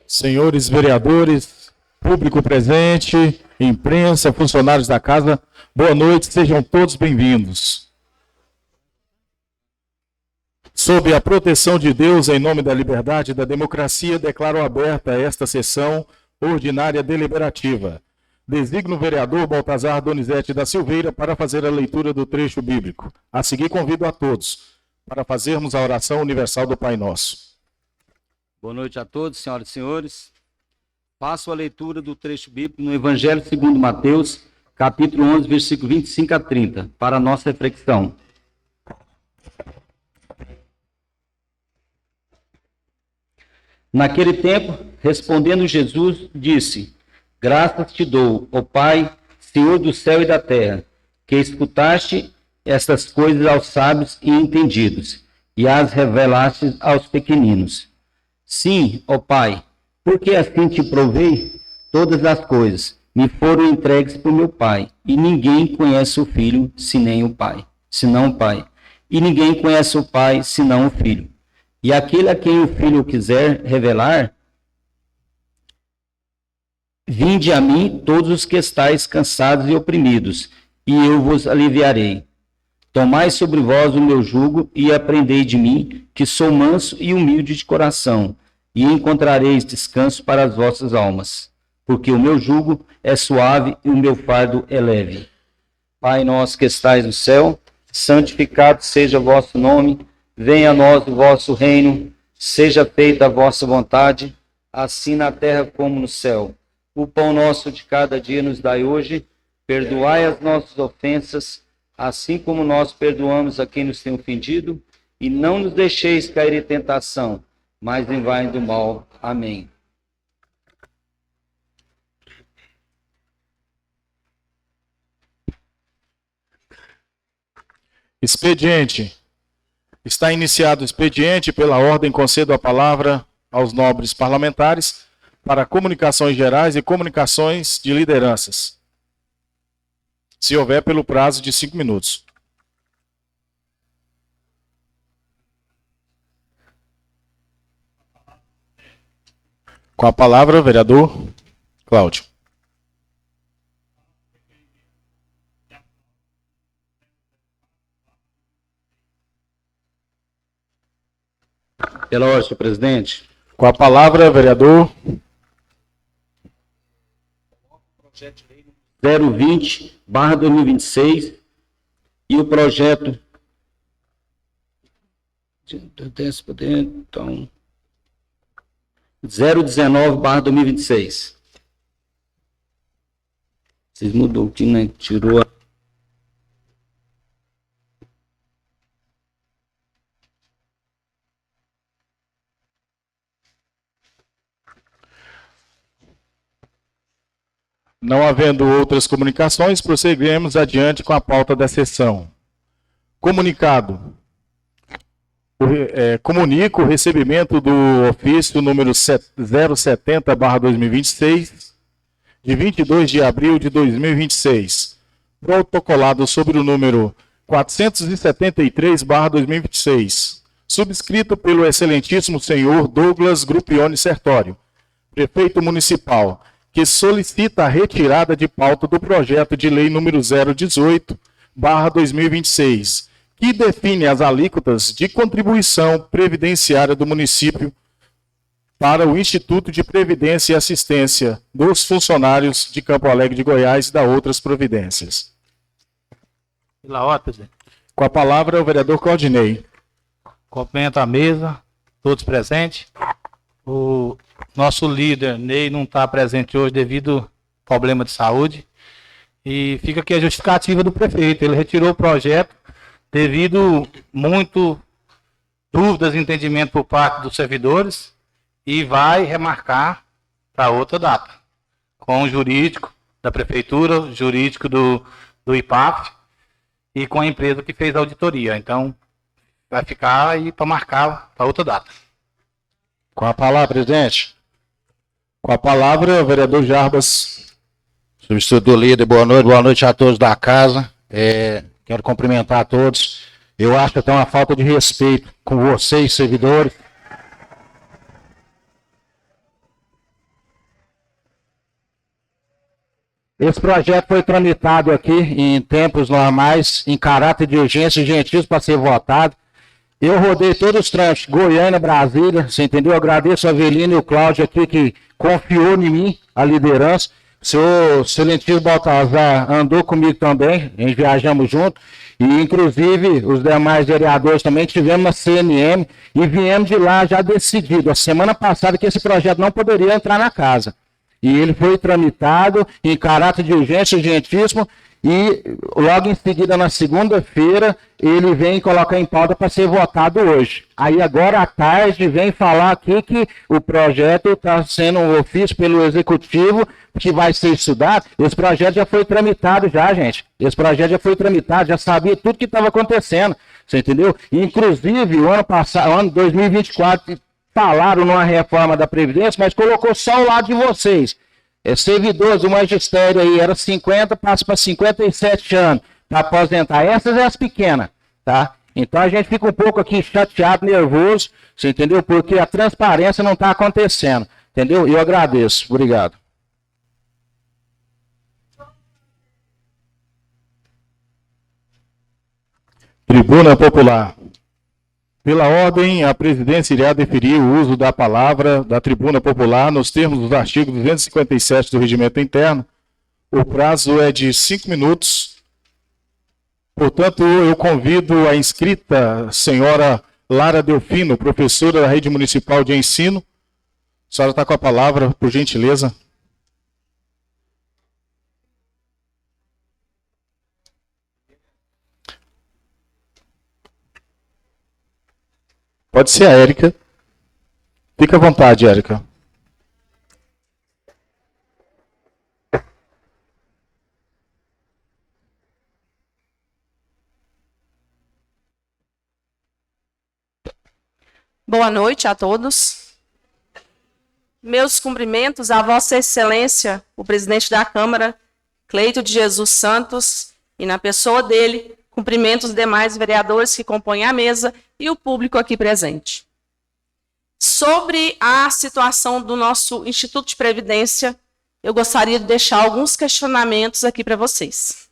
Senhores vereadores, público presente, imprensa, funcionários da casa, boa noite, sejam todos bem-vindos. Sob a proteção de Deus, em nome da liberdade e da democracia, declaro aberta esta sessão ordinária deliberativa. Designo o vereador Baltazar Donizete da Silveira para fazer a leitura do trecho bíblico. A seguir, convido a todos para fazermos a oração universal do Pai Nosso. Boa noite a todos, senhoras e senhores. Faço a leitura do trecho bíblico no Evangelho segundo Mateus, capítulo 11, versículo 25 a 30, para a nossa reflexão. Naquele tempo, respondendo Jesus, disse: Graças te dou, ó Pai, Senhor do céu e da terra, que escutaste estas coisas aos sábios e entendidos, e as revelaste aos pequeninos. Sim, ó Pai, porque assim te provei, todas as coisas me foram entregues por meu Pai, e ninguém conhece o Filho senão o Pai, e ninguém conhece o Pai senão o Filho. E aquele a quem o Filho quiser revelar, vinde a mim todos os que estáis cansados e oprimidos, e eu vos aliviarei. Tomai sobre vós o meu jugo e aprendei de mim, que sou manso e humilde de coração, e encontrareis descanso para as vossas almas, porque o meu jugo é suave e o meu fardo é leve. Pai nosso que estais no céu, santificado seja o vosso nome, venha a nós o vosso reino, seja feita a vossa vontade, assim na terra como no céu. O pão nosso de cada dia nos dai hoje, perdoai as nossas ofensas, assim como nós perdoamos a quem nos tem ofendido, e não nos deixeis cair em tentação, mas livrai do mal. Amém. Expediente. Está iniciado o expediente. Pela ordem, concedo a palavra aos nobres parlamentares para comunicações gerais e comunicações de lideranças. Se houver, pelo prazo de 5 minutos. Com a palavra, vereador Cláudio. Pela ordem, senhor presidente. Com a palavra, vereador 020/2026 e o projeto 019/2026. Vocês mudou, né? Tirou a... Não havendo outras comunicações, prosseguiremos adiante com a pauta da sessão. Comunicado. Comunico o recebimento do ofício número 070/2026, de 22 de abril de 2026, protocolado sobre o número 473/2026, subscrito pelo excelentíssimo senhor Douglas Grupione Sertório, prefeito municipal, que solicita a retirada de pauta do projeto de lei número 018/2026, que define as alíquotas de contribuição previdenciária do município para o Instituto de Previdência e Assistência dos funcionários de Campo Alegre de Goiás e da outras providências. Pela ordem, presidente. Com a palavra, o vereador Claudinei. Cumprimento a mesa, todos presentes. O nosso líder, Ney, não está presente hoje devido a problema de saúde. E fica aqui a justificativa do prefeito. Ele retirou o projeto devido muito dúvidas e entendimento por parte dos servidores e vai remarcar para outra data, com o jurídico da prefeitura, o jurídico do IPAF e com a empresa que fez a auditoria. Então, vai ficar aí para marcar para outra data. Com a palavra, presidente. Com a palavra, o vereador Jarbas. Substituto do líder, boa noite a todos da casa. Quero cumprimentar a todos. Eu acho que tem uma falta de respeito com vocês, servidores. Esse projeto foi tramitado aqui em tempos normais, em caráter de urgência e urgentíssimo para ser votado. Eu rodei todos os trâmites, Goiânia, Brasília, você entendeu? Eu agradeço a Avelina e o Cláudio aqui que confiou em mim, a liderança. O senhor Excelentíssimo Baltazar andou comigo também, a gente viajamos junto. E, inclusive, os demais vereadores também tivemos na CNM e viemos de lá já decidido, a semana passada, que esse projeto não poderia entrar na casa. E ele foi tramitado em caráter de urgência urgentíssimo e logo em seguida, na segunda-feira, ele vem colocar em pauta para ser votado hoje. Aí agora à tarde vem falar aqui que o projeto está sendo um ofício pelo Executivo que vai ser estudado. Esse projeto já foi tramitado já, gente. Esse projeto já foi tramitado, já sabia tudo que estava acontecendo. Você entendeu? Inclusive, o ano passado, ano 2024, falaram numa reforma da Previdência, mas colocou só o lado de vocês. Servidores do magistério aí, era 50, passa para 57 anos para aposentar. Essas é as pequenas, tá? Então a gente fica um pouco aqui chateado, nervoso, você entendeu? Porque a transparência não está acontecendo, entendeu? Eu agradeço. Obrigado. Tribuna Popular. Pela ordem, a presidência irá deferir o uso da palavra da tribuna popular nos termos dos artigos 257 do Regimento Interno. O prazo é de 5 minutos. Portanto, eu convido a inscrita senhora Lara Delfino, professora da Rede Municipal de Ensino. A senhora está com a palavra, por gentileza. Pode ser a Érica. Fica à vontade, Érica. Boa noite a todos. Meus cumprimentos a Vossa Excelência, o presidente da Câmara, Cleito de Jesus Santos, e na pessoa dele, cumprimento os demais vereadores que compõem a mesa e o público aqui presente. Sobre a situação do nosso Instituto de Previdência, eu gostaria de deixar alguns questionamentos aqui para vocês.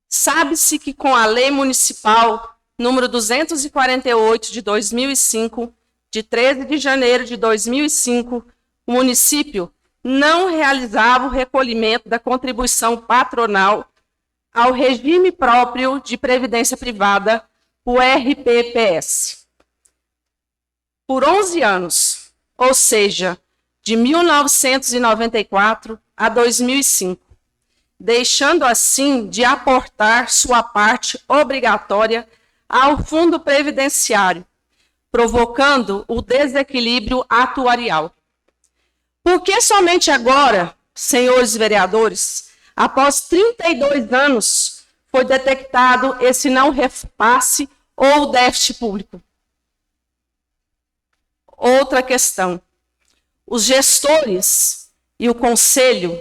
Sabe-se que com a Lei Municipal número 248 de 2005, de 13 de janeiro de 2005, o município não realizava o recolhimento da contribuição patronal ao regime próprio de previdência privada, o RPPS. Por 11 anos, ou seja, de 1994 a 2005, deixando assim de aportar sua parte obrigatória ao fundo previdenciário, provocando o desequilíbrio atuarial. Por que somente agora, senhores vereadores, após 32 anos, foi detectado esse não repasse ou déficit público? Outra questão. Os gestores e o conselho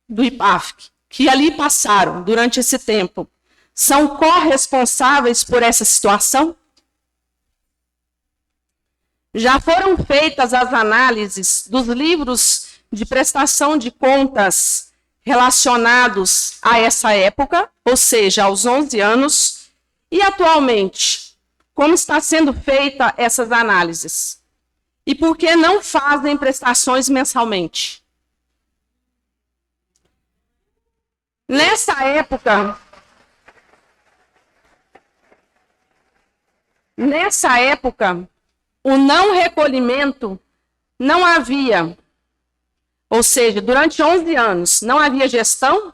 do IPAFC, que ali passaram durante esse tempo, são corresponsáveis por essa situação? Já foram feitas as análises dos livros de prestação de contas relacionados a essa época, ou seja, aos 11 anos, e atualmente, como está sendo feita essas análises? E por que não fazem prestações mensalmente? Nessa época, o não recolhimento não havia, ou seja, durante 11 anos, não havia gestão,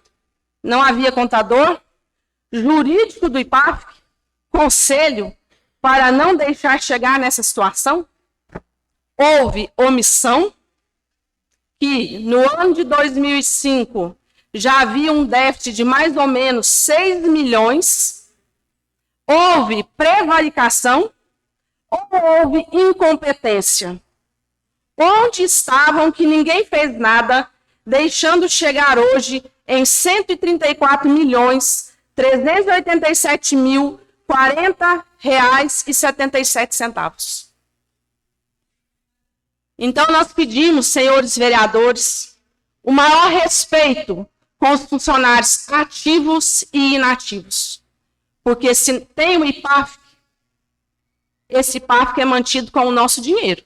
não havia contador, jurídico do IPAFC, conselho, para não deixar chegar nessa situação. Houve omissão, que no ano de 2005 já havia um déficit de mais ou menos 6 milhões, houve prevaricação ou houve incompetência? Onde estavam que ninguém fez nada, deixando chegar hoje em 134.387.040,77? Então, nós pedimos, senhores vereadores, o maior respeito com os funcionários ativos e inativos. Porque se tem o IPAF, esse IPAF é mantido com o nosso dinheiro.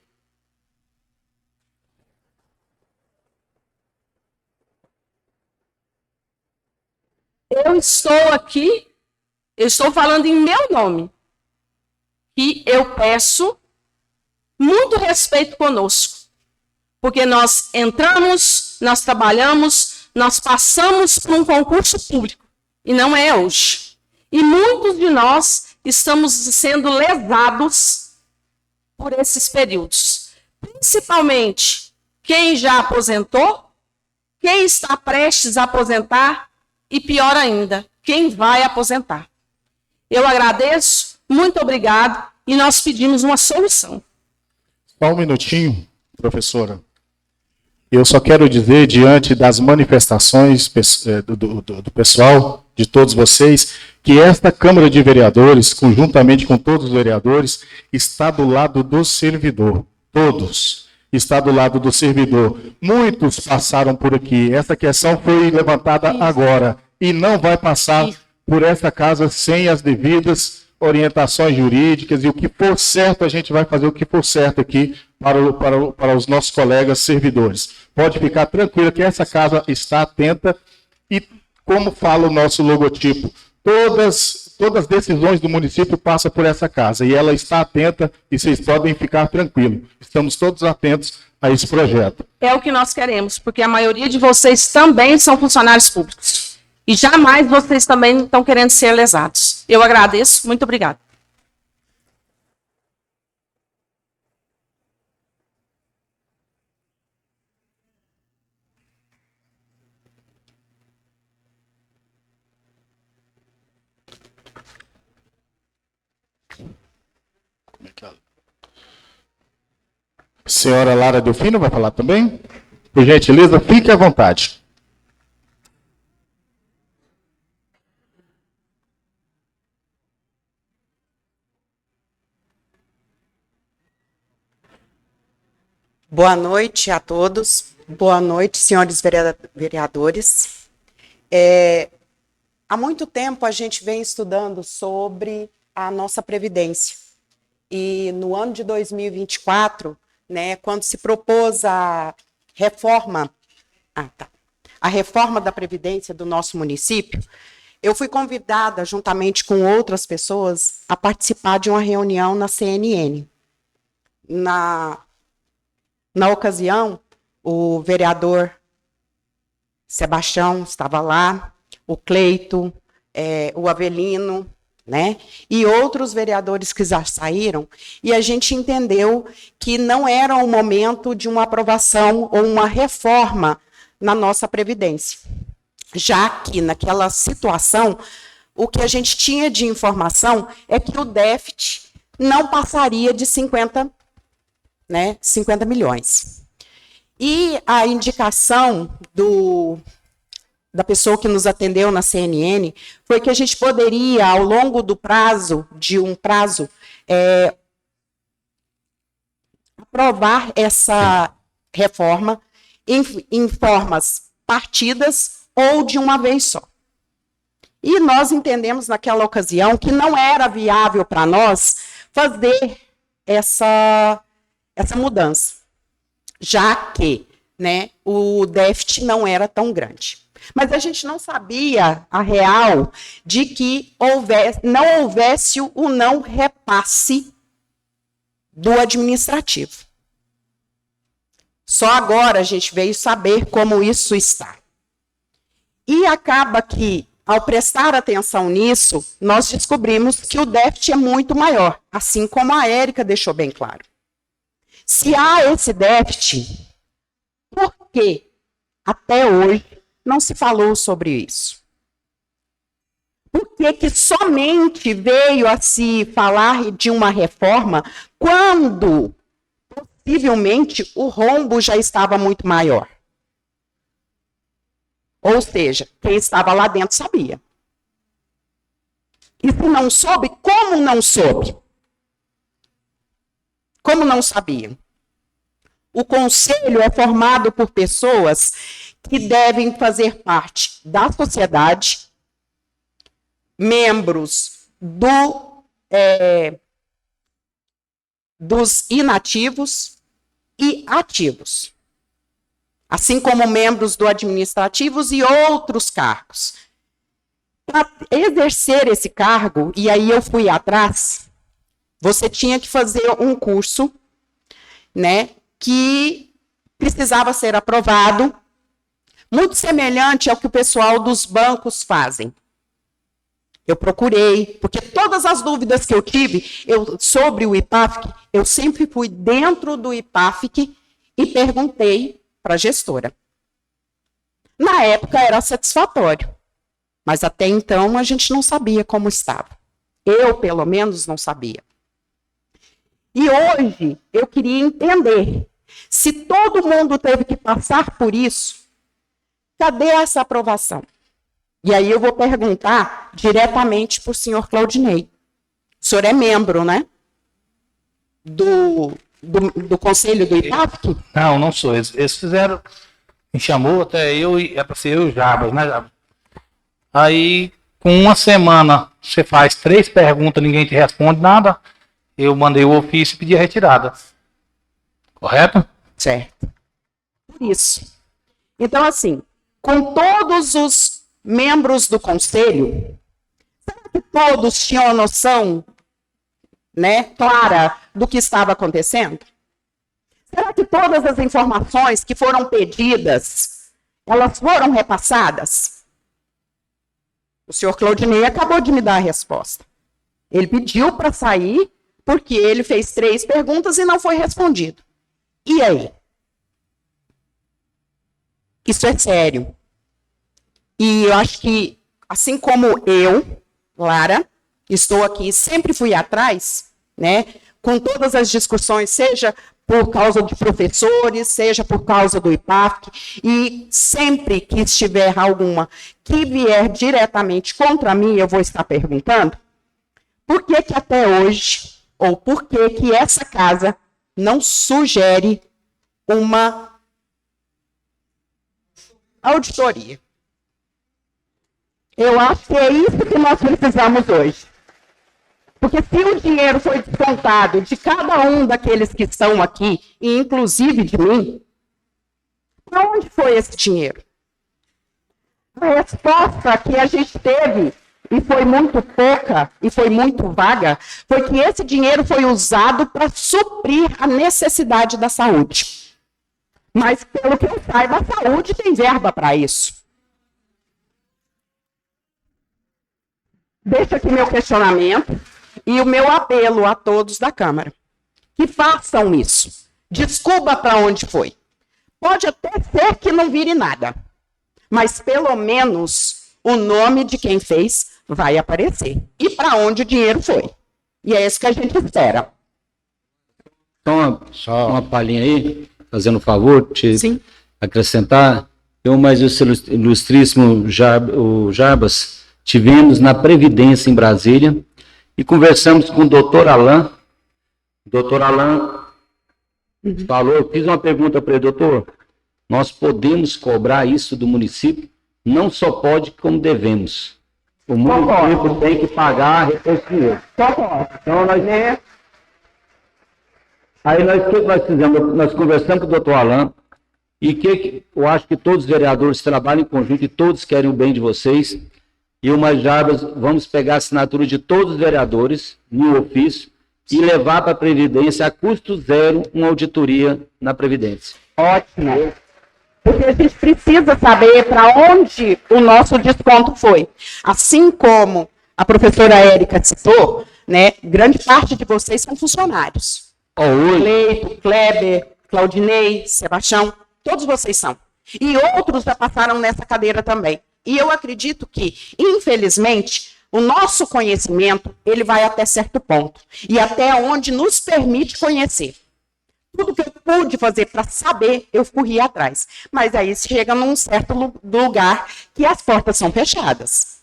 Eu estou aqui, eu estou falando em meu nome, e eu peço muito respeito conosco, porque nós entramos, nós trabalhamos, nós passamos por um concurso público, e não é hoje. E muitos de nós estamos sendo lesados por esses períodos, principalmente quem já aposentou, quem está prestes a aposentar, e pior ainda, quem vai aposentar. Eu agradeço, muito obrigado, e nós pedimos uma solução. Só um minutinho, professora. Eu só quero dizer, diante das manifestações do pessoal, de todos vocês, que esta Câmara de Vereadores, conjuntamente com todos os vereadores, está do lado do servidor. Todos. Está do lado do servidor. Muitos passaram por aqui. Essa questão foi levantada agora e não vai passar por esta casa sem as devidas orientações jurídicas, e o que for certo, a gente vai fazer o que for certo aqui para os nossos colegas servidores. Pode ficar tranquilo que essa casa está atenta e, como fala o nosso logotipo, todas as decisões do município passam por essa casa, e ela está atenta, e vocês podem ficar tranquilos. Estamos todos atentos a esse projeto. É o que nós queremos, porque a maioria de vocês também são funcionários públicos. E jamais vocês também estão querendo ser lesados. Eu agradeço, muito obrigada. Senhora Lara Delfino vai falar também? Por gentileza, fique à vontade. Boa noite a todos. Boa noite, senhores vereadores. Há muito tempo a gente vem estudando sobre a nossa Previdência. E no ano de 2024, né, quando se propôs a reforma da Previdência do nosso município, eu fui convidada, juntamente com outras pessoas, a participar de uma reunião na CNN. Na ocasião, o vereador Sebastião estava lá, o Cleito, o Avelino, né? E outros vereadores que já saíram, e a gente entendeu que não era o momento de uma aprovação ou uma reforma na nossa Previdência. Já que, naquela situação, o que a gente tinha de informação é que o déficit não passaria de 50 milhões. E a indicação da pessoa que nos atendeu na CNN foi que a gente poderia, ao longo do prazo, aprovar essa reforma em formas partidas ou de uma vez só. E nós entendemos naquela ocasião que não era viável para nós fazer essa mudança, já que, né, o déficit não era tão grande. Mas a gente não sabia a real de que não houvesse o não repasse do administrativo. Só agora a gente veio saber como isso está. E acaba que, ao prestar atenção nisso, nós descobrimos que o déficit é muito maior, assim como a Érica deixou bem claro. Se há esse déficit, por que até hoje não se falou sobre isso? Por que somente veio a se falar de uma reforma quando, possivelmente, o rombo já estava muito maior? Ou seja, quem estava lá dentro sabia. E se não soube, como não soube? Como não sabiam? O conselho é formado por pessoas que devem fazer parte da sociedade, membros dos inativos e ativos, assim como membros do administrativos e outros cargos. Para exercer esse cargo, e aí eu fui atrás, você tinha que fazer um curso, né, que precisava ser aprovado, muito semelhante ao que o pessoal dos bancos fazem. Eu procurei, porque todas as dúvidas que eu tive sobre o IPAFIC, eu sempre fui dentro do IPAFIC e perguntei para a gestora. Na época era satisfatório, mas até então a gente não sabia como estava. Eu, pelo menos, não sabia. E hoje eu queria entender, se todo mundo teve que passar por isso, cadê essa aprovação? E aí eu vou perguntar diretamente para o senhor Claudinei. O senhor é membro, né? Do conselho do IPAFIC? Não, não sou. Eles fizeram, me chamou até eu, é para ser eu e o Jabas, né, Jabas? Aí, com uma semana, você faz 3 perguntas, ninguém te responde nada, eu mandei o ofício e pedi a retirada. Correto? Certo. Por isso. Então, assim, com todos os membros do conselho, será que todos tinham a noção, né, clara do que estava acontecendo? Será que todas as informações que foram pedidas, elas foram repassadas? O senhor Claudinei acabou de me dar a resposta. Ele pediu para sair porque ele fez 3 perguntas e não foi respondido. E aí? Isso é sério. E eu acho que, assim como eu, Lara, estou aqui, sempre fui atrás, né, com todas as discussões, seja por causa de professores, seja por causa do IPAFIC, e sempre que estiver alguma que vier diretamente contra mim, eu vou estar perguntando, por que que até hoje, ou por que que essa casa não sugere uma auditoria? Eu acho que é isso que nós precisamos hoje. Porque se o dinheiro foi descontado de cada um daqueles que estão aqui, e inclusive de mim, para onde foi esse dinheiro? A resposta que a gente teve, e foi muito pouca, e foi muito vaga, foi que esse dinheiro foi usado para suprir a necessidade da saúde. Mas, pelo que eu saiba, a saúde tem verba para isso. Deixo aqui meu questionamento e o meu apelo a todos da Câmara. Que façam isso. Descubra para onde foi. Pode até ser que não vire nada, mas pelo menos o nome de quem fez vai aparecer. E para onde o dinheiro foi. E é isso que a gente espera. Só uma palhinha aí, fazendo favor, te Sim. acrescentar. Eu, mais o ilustríssimo o Jarbas, tivemos na Previdência em Brasília e conversamos com o doutor Alain. O doutor Alain falou, eu fiz uma pergunta para ele, doutor, nós podemos cobrar isso do município? Não só pode, como devemos. O município tem que pagar esse dinheiro. Então, aí o que nós fizemos? Nós conversamos com o doutor Alain e eu acho que todos os vereadores trabalham em conjunto e todos querem o bem de vocês. E o Jarbas, vamos pegar a assinatura de todos os vereadores no ofício e levar para a Previdência a custo zero uma auditoria na Previdência. Ótimo. Porque a gente precisa saber para onde o nosso desconto foi. Assim como a professora Érica citou, né, grande parte de vocês são funcionários. Cleito, Kleber, Claudinei, Sebastião, todos vocês são. E outros já passaram nessa cadeira também. E eu acredito que, infelizmente, o nosso conhecimento, ele vai até certo ponto. E até onde nos permite conhecer. Tudo que eu pude fazer para saber, eu corri atrás. Mas aí chega num certo lugar que as portas são fechadas.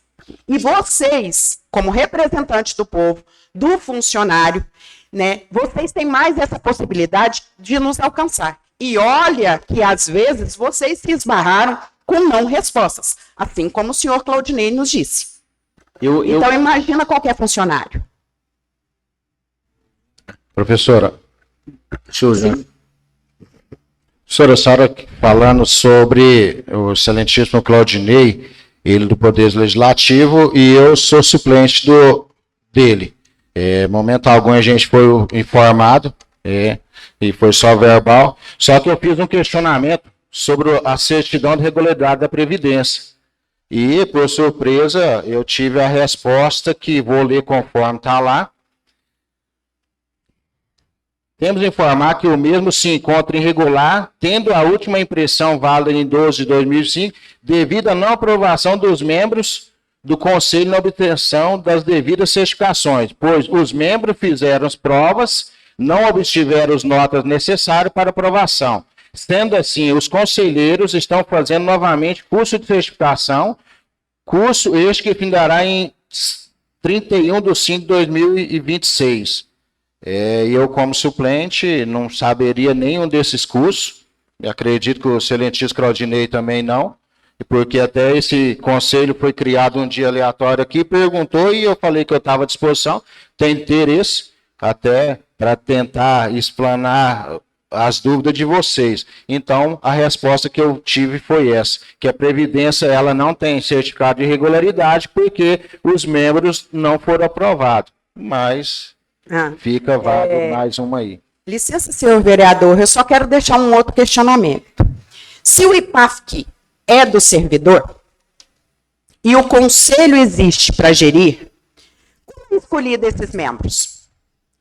E vocês, como representantes do povo, do funcionário, né, vocês têm mais essa possibilidade de nos alcançar. E olha que, às vezes, vocês se esbarraram com não respostas, assim como o senhor Claudinei nos disse. Então, imagina qualquer funcionário. Professora, professora, a senhora falando sobre o excelentíssimo Claudinei, ele do Poder Legislativo, e eu sou suplente dele. Momento algum a gente foi informado, e foi só verbal, só que eu fiz um questionamento sobre a certidão de regularidade da Previdência. E, por surpresa, eu tive a resposta que vou ler conforme está lá. Temos de informar que o mesmo se encontra irregular, tendo a última impressão válida em 12 de 2005, devido à não aprovação dos membros do Conselho na obtenção das devidas certificações, pois os membros fizeram as provas, não obtiveram as notas necessárias para aprovação. Sendo assim, os conselheiros estão fazendo novamente curso de certificação, curso este que findará em 31/5/2026. Eu, como suplente, não saberia nenhum desses cursos. Eu acredito que o excelentíssimo Claudinei também não, porque até esse conselho foi criado um dia aleatório aqui, perguntou e eu falei que eu estava à disposição, tem interesse, até para tentar explanar as dúvidas de vocês. Então, a resposta que eu tive foi essa, que a Previdência ela não tem certificado de regularidade porque os membros não foram aprovados. Mas fica válido mais uma aí. Licença, senhor vereador, eu só quero deixar um outro questionamento. Se o IPAFC é do servidor e o conselho existe para gerir, como é escolhido esses membros?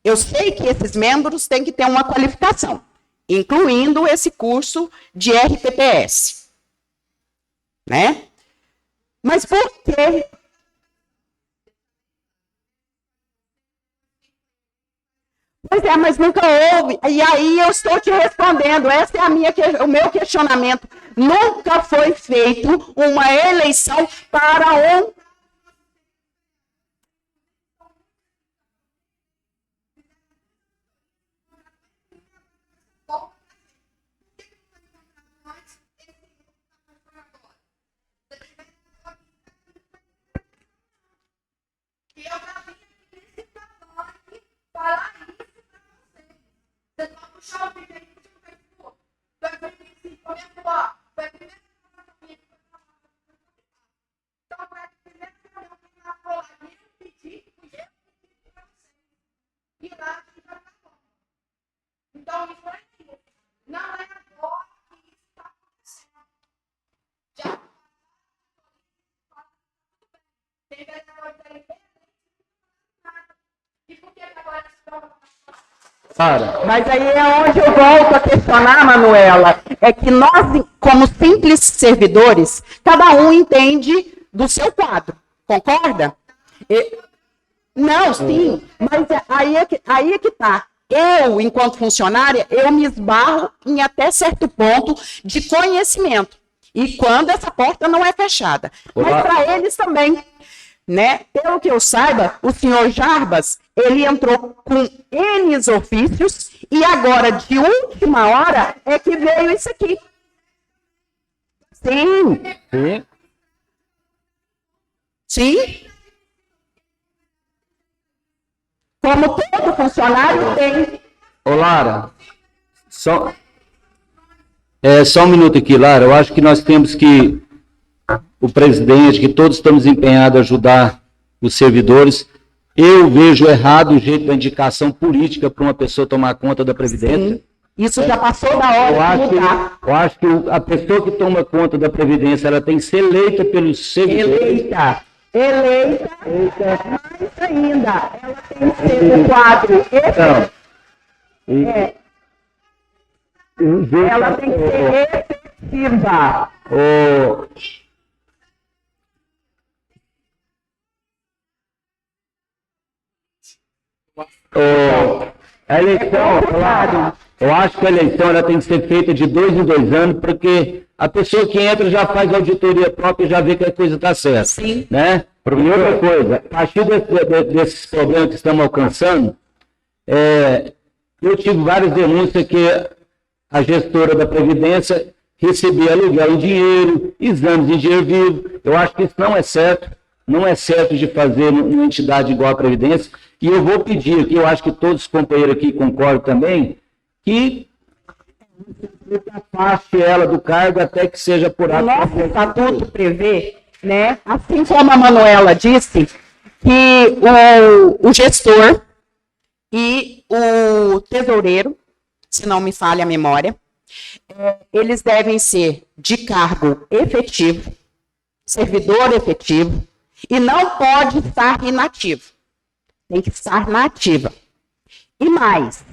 Eu sei que esses membros têm que ter uma qualificação, incluindo esse curso de RPPS, né? Mas por que? Pois é, mas nunca houve. E aí eu estou te respondendo. Esse é o meu questionamento. Nunca foi feito uma eleição para um... Mas aí é onde eu volto a questionar, Manuela, é que nós, como simples servidores, cada um entende do seu quadro, concorda? Não, sim, mas aí é que tá. Eu, enquanto funcionária, eu me esbarro em até certo ponto de conhecimento. E quando essa porta não é fechada. Mas para eles também. Né? Pelo que eu saiba, o senhor Jarbas, ele entrou com N ofícios e agora, de última hora, é que veio isso aqui. Sim. Sim. Sim. Como todo funcionário tem. Ô, Lara, só um minuto aqui, Lara. Eu acho que nós temos que... o presidente, que todos estamos empenhados a ajudar os servidores. Eu vejo errado o jeito da indicação política para uma pessoa tomar conta da Previdência. Sim. Isso já passou da hora de mudar. Eu acho que a pessoa que toma conta da Previdência, ela tem que ser eleita pelos servidores. Eleita, mais ainda, ela tem que ser o quadro ela tem que ser efetiva. A eleição, eu acho que a eleição ela tem que ser feita de 2 em 2 anos, porque a pessoa que entra já faz auditoria própria e já vê que a coisa está certa. Sim. Né? E outra coisa, a partir desses problemas que estamos alcançando, eu tive várias denúncias que a gestora da Previdência receber aluguel em dinheiro, exames em dinheiro vivo. Eu acho que isso não é certo. Não é certo de fazer uma entidade igual à Previdência. E eu vou pedir aqui, eu acho que todos os companheiros aqui concordam também, que afaste ela do cargo até que seja por O nosso estatuto prevê, né, assim como a Manuela disse, que o gestor e o tesoureiro, se não me falha a memória, eles devem ser de cargo efetivo, servidor efetivo, e não pode estar inativo. Tem que estar na ativa. E mais,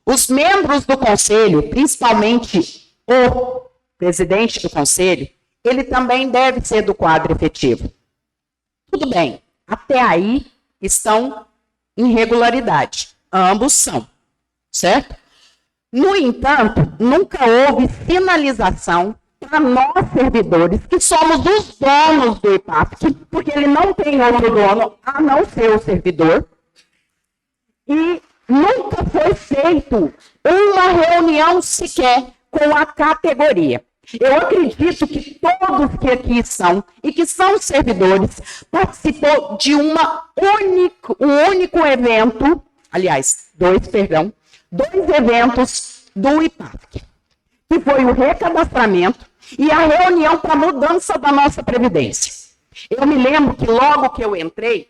os membros do conselho, principalmente o presidente do conselho, ele também deve ser do quadro efetivo. Tudo bem, até aí estão em regularidade. Ambos são, certo? No entanto, nunca houve sinalização para nós, servidores, que somos os donos do IPASC, porque ele não tem outro dono a não ser o servidor, e nunca foi feito uma reunião sequer com a categoria. Eu acredito que todos que aqui estão e que são servidores participou de um único evento, aliás, dois eventos do IPASC, que foi o recadastramento e a reunião para a mudança da nossa Previdência. Eu me lembro que logo que eu entrei,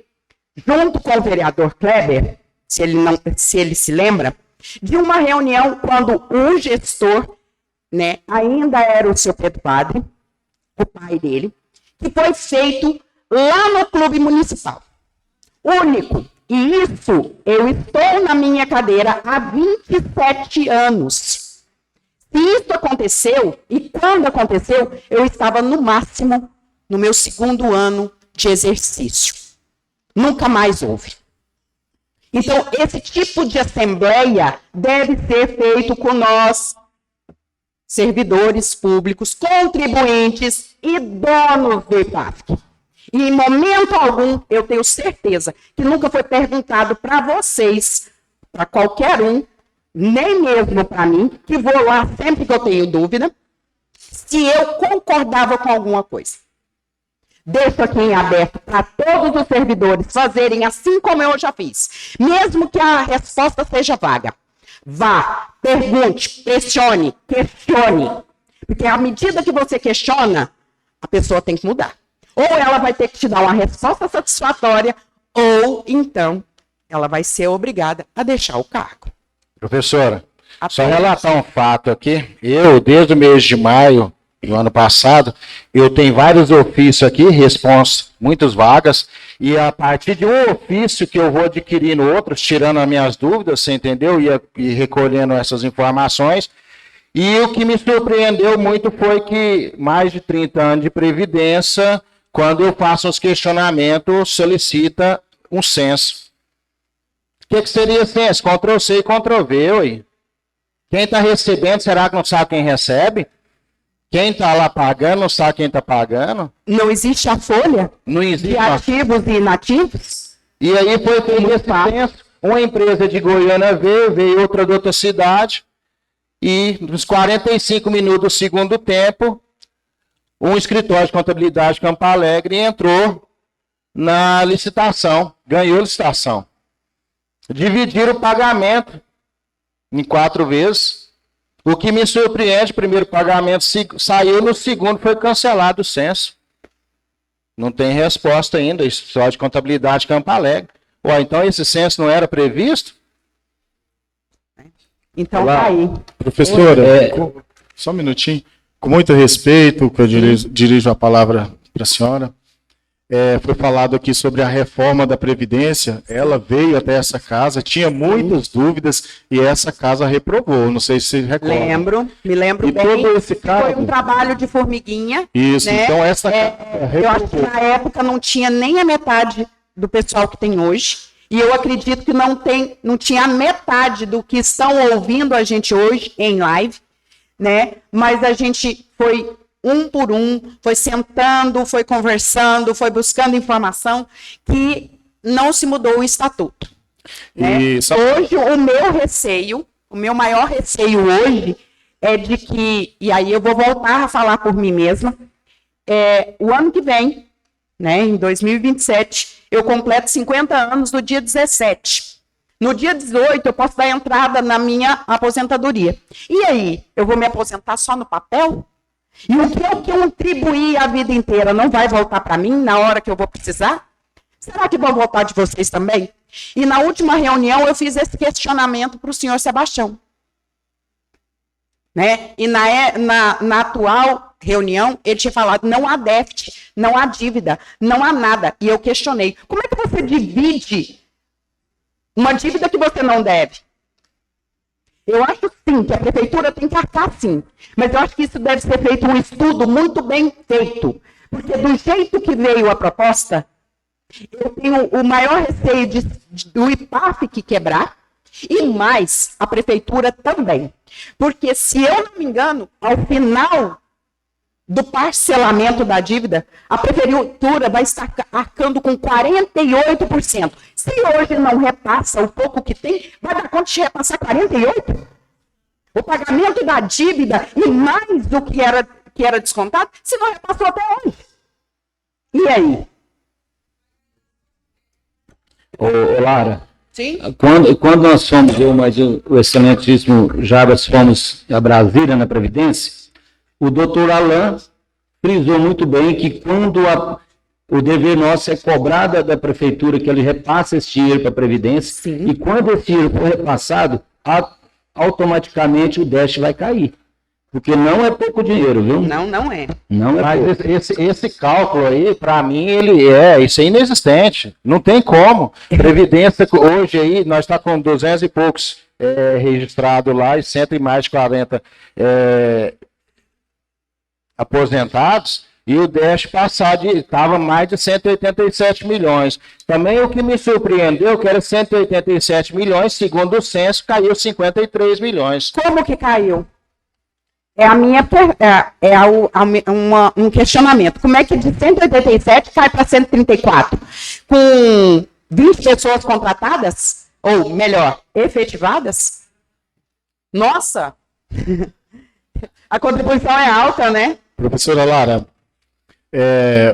junto com o vereador Kleber, se ele se lembra, de uma reunião quando o gestor, né, ainda era o seu Pedro Padre, o pai dele, que foi feito lá no Clube Municipal. Único. E isso, eu estou na minha cadeira há 27 anos. Se isso aconteceu, e quando aconteceu, eu estava no máximo no meu 2º ano de exercício. Nunca mais houve. Então, esse tipo de assembleia deve ser feito com nós, servidores públicos, contribuintes e donos do IPASC. E em momento algum, eu tenho certeza que nunca foi perguntado para vocês, para qualquer um, nem mesmo para mim, que vou lá sempre que eu tenho dúvida, se eu concordava com alguma coisa. Deixo aqui em aberto para todos os servidores fazerem assim como eu já fiz. Mesmo que a resposta seja vaga. Vá, pergunte, pressione, questione. Porque à medida que você questiona, a pessoa tem que mudar. Ou ela vai ter que te dar uma resposta satisfatória, ou então ela vai ser obrigada a deixar o cargo. Professora, só relatar um fato aqui. Eu, desde o mês de maio do ano passado, eu tenho vários ofícios aqui, muitas vagas, e a partir de um ofício que eu vou adquirindo outros, tirando as minhas dúvidas, você entendeu? E recolhendo essas informações. E o que me surpreendeu muito foi que mais de 30 anos de previdência, quando eu faço os questionamentos, solicita um censo. O que seria censo? Ctrl+C e Ctrl+V, ué. Quem está recebendo, será que não sabe quem recebe? Quem está lá pagando, não sabe quem está pagando? Não existe a folha Não existe de ativos e inativos? E aí foi feito esse censo. Uma empresa de Goiânia veio outra de outra cidade. E nos 45 minutos do segundo tempo, um escritório de contabilidade de Campo Alegre entrou na licitação, ganhou a licitação. Dividiram o pagamento em 4 vezes. O que me surpreende, o primeiro pagamento saiu, no segundo foi cancelado o censo. Não tem resposta ainda, escritório de contabilidade de Campo Alegre. Ué, então esse censo não era previsto? Então tá aí. Professora, só um minutinho. Com muito respeito, que eu dirijo a palavra para a senhora. Foi falado aqui sobre a reforma da Previdência. Ela veio até essa casa, tinha muitas dúvidas e essa casa reprovou. Não sei se você recorda. Me lembro e bem. Todo esse caso, foi um trabalho de formiguinha. Isso, né? Então essa casa eu acho que na época não tinha nem a metade do pessoal que tem hoje. E eu acredito que não tinha a metade do que estão ouvindo a gente hoje em live, né? Mas a gente foi um por um, foi sentando, foi conversando, foi buscando informação, que não se mudou o estatuto. Né? Hoje, o meu maior receio hoje é de que, e aí eu vou voltar a falar por mim mesma, o ano que vem, né, em 2027, eu completo 50 anos no dia 17. No dia 18, eu posso dar entrada na minha aposentadoria. E aí, eu vou me aposentar só no papel? E o que eu contribuí a vida inteira não vai voltar para mim na hora que eu vou precisar? Será que vão voltar de vocês também? E na última reunião, eu fiz esse questionamento para o senhor Sebastião. Né? E na atual reunião, ele tinha falado, não há déficit, não há dívida, não há nada. E eu questionei, como é que você divide uma dívida que você não deve? Eu acho sim que a prefeitura tem que arcar sim, mas eu acho que isso deve ser feito um estudo muito bem feito, porque do jeito que veio a proposta, eu tenho o maior receio do IPAF que quebrar, e mais, a prefeitura também. Porque, se eu não me engano, ao final do parcelamento da dívida, a prefeitura vai estar arcando com 48%. Se hoje não repassa o pouco que tem, vai dar conta de repassar 48%? O pagamento da dívida e mais do que era descontado, se não repassou até hoje. E aí? Ô, Lara, Sim? quando nós fomos, eu mas o excelentíssimo Jarbas, fomos a Brasília, na Previdência, o doutor Alain frisou muito bem que quando o dever nosso é cobrado da prefeitura, que ele repassa esse dinheiro para a Previdência, Sim. e quando esse dinheiro for repassado, automaticamente o déficit vai cair. Porque não é pouco dinheiro, viu? Não, não é. Não é Mas pouco. esse cálculo aí, para mim, isso é inexistente. Não tem como. Previdência, hoje aí, nós estamos com 200 e poucos registrados lá e 100 e mais de 40 aposentados, e o déficit passado estava mais de 187 milhões. Também o que me surpreendeu, que era 187 milhões, segundo o censo, caiu 53 milhões. Como que caiu? Um questionamento. Como é que de 187 cai para 134? Com 20 pessoas contratadas? Ou, melhor, efetivadas? Nossa! A contribuição é alta, né? Professora Lara,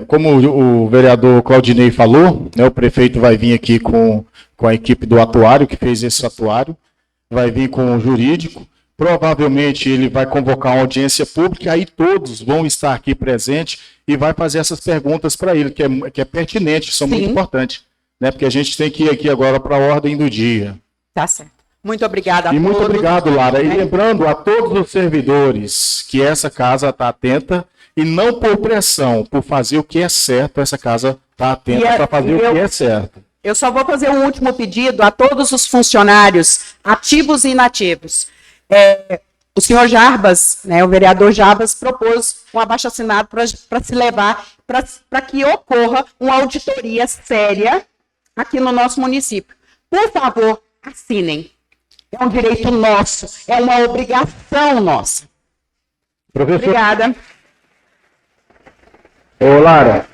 como o vereador Claudinei falou, né, o prefeito vai vir aqui com a equipe do atuário, que fez esse atuário, vai vir com o jurídico, provavelmente ele vai convocar uma audiência pública, aí todos vão estar aqui presentes e vai fazer essas perguntas para ele, que é pertinente, são muito importantes, né, porque a gente tem que ir aqui agora para a ordem do dia. Tá certo. Muito obrigada a todos. E muito obrigado, Lara. E lembrando a todos os servidores que essa casa está atenta e não por pressão, por fazer o que é certo, essa casa está atenta para fazer o que é certo. Eu só vou fazer um último pedido a todos os funcionários, ativos e inativos. O senhor Jarbas, né, o vereador Jarbas, propôs um abaixo-assinado para se levar, para que ocorra uma auditoria séria aqui no nosso município. Por favor, assinem. É um direito nosso, é uma obrigação nossa. Professor, Obrigada. ô Lara,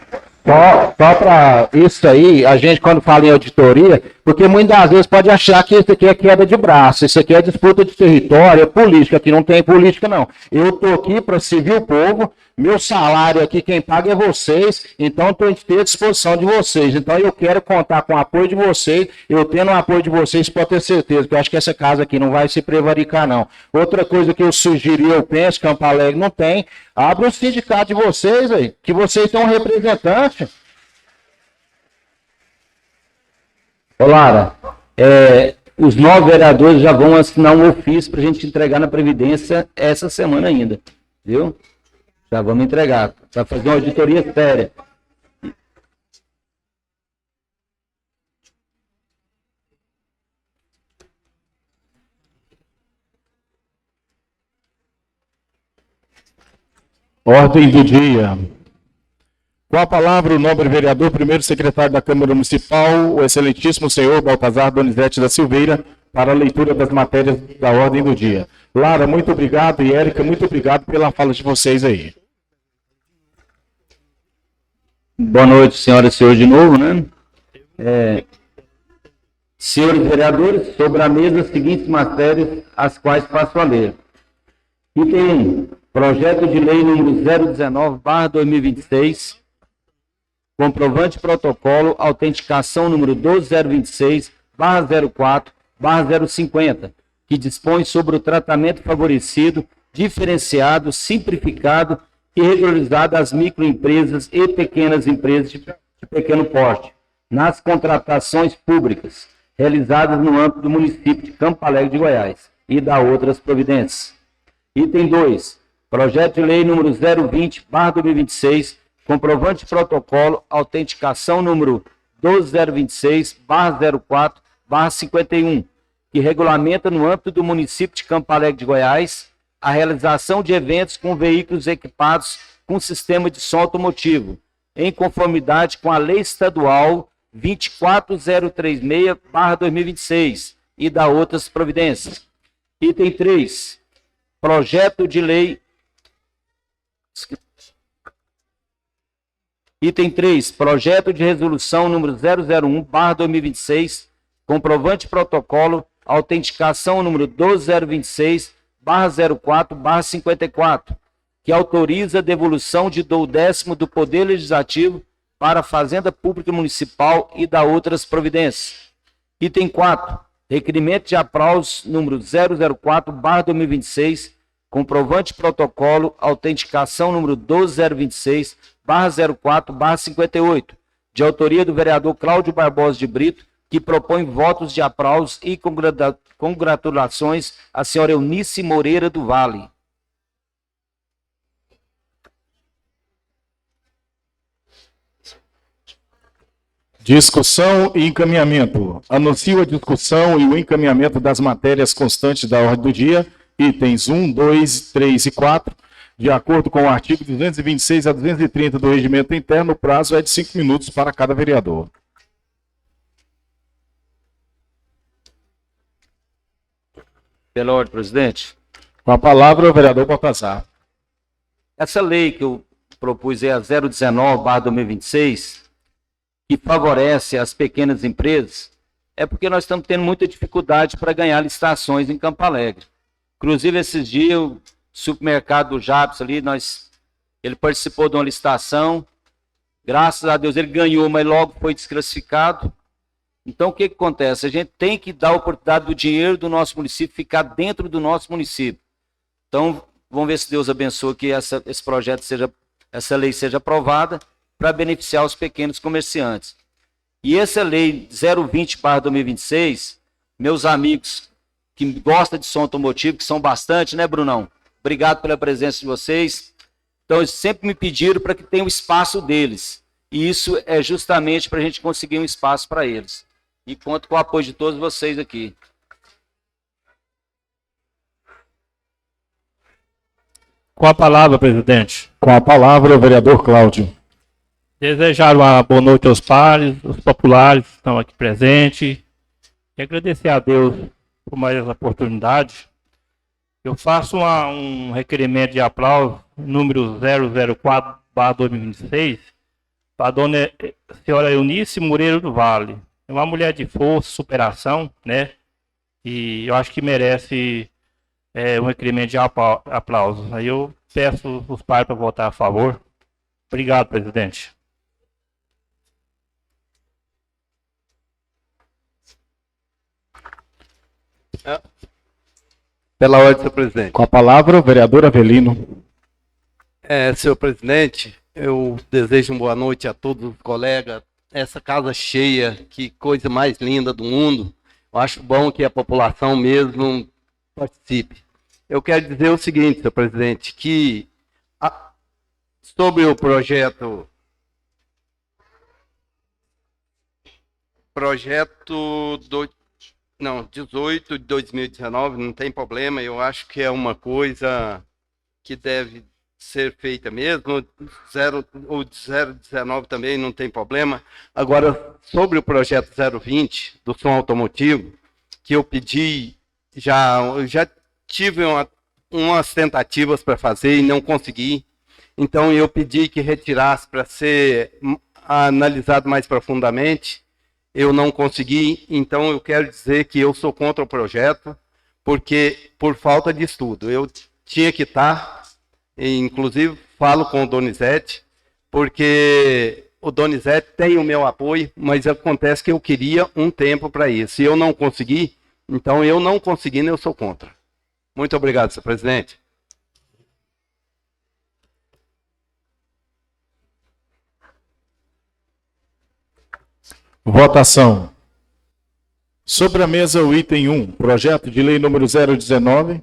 só para isso aí, a gente quando fala em auditoria, porque muitas das vezes pode achar que isso aqui é queda de braço, isso aqui é disputa de território, é política, aqui não tem política não. Eu estou aqui para servir o povo, meu salário aqui quem paga é vocês, então estou à disposição de vocês. Então eu quero contar com o apoio de vocês, eu tendo o apoio de vocês, pode ter certeza, que eu acho que essa casa aqui não vai se prevaricar não. Outra coisa que eu sugeri, eu penso, Campo Alegre não tem, abre o sindicato de vocês aí, que vocês são um representante. Ô, Lara, os 9 vereadores já vão assinar um ofício para a gente entregar na Previdência essa semana ainda, viu? Já vamos entregar, para fazer uma auditoria séria. Ordem do dia. Com a palavra, o nobre vereador, primeiro secretário da Câmara Municipal, o excelentíssimo senhor Baltazar Donizete da Silveira, para a leitura das matérias da ordem do dia. Lara, muito obrigado, e Érica, muito obrigado pela fala de vocês aí. Boa noite, senhoras e senhores, de novo, né? Senhores vereadores, sobre a mesa as seguintes matérias, as quais passo a ler. Item 1. Projeto de lei número 019/2026, comprovante protocolo, autenticação número 12026/04/050, que dispõe sobre o tratamento favorecido, diferenciado, simplificado e regularizado às microempresas e pequenas empresas de pequeno porte, nas contratações públicas realizadas no âmbito do município de Campo Alegre de Goiás e da outras providências. Item 2. Projeto de lei número 020/2026, comprovante protocolo, autenticação número 12026/04/51, que regulamenta no âmbito do município de Campo Alegre de Goiás a realização de eventos com veículos equipados com sistema de som automotivo, em conformidade com a Lei Estadual 24036/2026 e da outras providências. Item 3. Projeto de lei. Item 3. Projeto de resolução número 001/2026, comprovante protocolo, autenticação número 12026/04/54, que autoriza a devolução de do 10º do Poder Legislativo para a Fazenda Pública Municipal e da outras providências. Item 4. Requerimento de aplausos número 004/2026, comprovante protocolo, autenticação número 12026/04/58, de autoria do vereador Cláudio Barbosa de Brito, que propõe votos de aplausos e congratulações à senhora Eunice Moreira do Vale. Discussão e encaminhamento. Anuncio a discussão e o encaminhamento das matérias constantes da ordem do dia, itens 1, 2, 3 e 4, de acordo com o artigo 226 a 230 do Regimento Interno. O prazo é de 5 minutos para cada vereador. Pela ordem, presidente. Com a palavra, o vereador Baltazar. Essa lei que eu propus é a 019/2026, que favorece as pequenas empresas, é porque nós estamos tendo muita dificuldade para ganhar licitações em Campo Alegre. Inclusive, esses dias, o supermercado do Jabs ali, ele participou de uma licitação, graças a Deus ele ganhou, mas logo foi desclassificado. Então, o que acontece? A gente tem que dar a oportunidade do dinheiro do nosso município ficar dentro do nosso município. Então, vamos ver se Deus abençoa que esse projeto essa lei seja aprovada para beneficiar os pequenos comerciantes. E essa lei 020/2026, meus amigos que gostam de som automotivo, que são bastante, né, Brunão? Obrigado pela presença de vocês. Então, eles sempre me pediram para que tenha o espaço deles. E isso é justamente para a gente conseguir um espaço para eles. E conto com o apoio de todos vocês aqui. Com a palavra, presidente. Com a palavra, o vereador Cláudio. Desejar uma boa noite aos pares, os populares que estão aqui presentes. E agradecer a Deus por mais essa oportunidade. Eu faço um requerimento de aplauso, número 004/2026, para a dona senhora Eunice Moreira do Vale. É uma mulher de força, superação, né? E eu acho que merece um requerimento de aplausos. Aí eu peço os pares para votar a favor. Obrigado, presidente. Pela ordem, senhor presidente. Com a palavra, o vereador Avelino. Senhor presidente, eu desejo uma boa noite a todos os colegas. Essa casa cheia, que coisa mais linda do mundo. Eu acho bom que a população mesmo participe. Eu quero dizer o seguinte, senhor presidente, que sobre o projeto 18 de 2019, não tem problema, eu acho que é uma coisa que deve ser feita mesmo, o 019 também não tem problema. Agora, sobre o projeto 020 do som automotivo, que eu pedi, já tive umas tentativas para fazer e não consegui, então eu pedi que retirasse para ser analisado mais profundamente. Eu não consegui, então eu quero dizer que eu sou contra o projeto, porque por falta de estudo. tinha que estar, inclusive falo com o Donizete, porque o Donizete tem o meu apoio, mas acontece que eu queria um tempo para isso. Se eu não conseguir, então eu não conseguindo, eu sou contra. Muito obrigado, senhor presidente. Votação. Sobre a mesa, o item 1, projeto de lei número 019.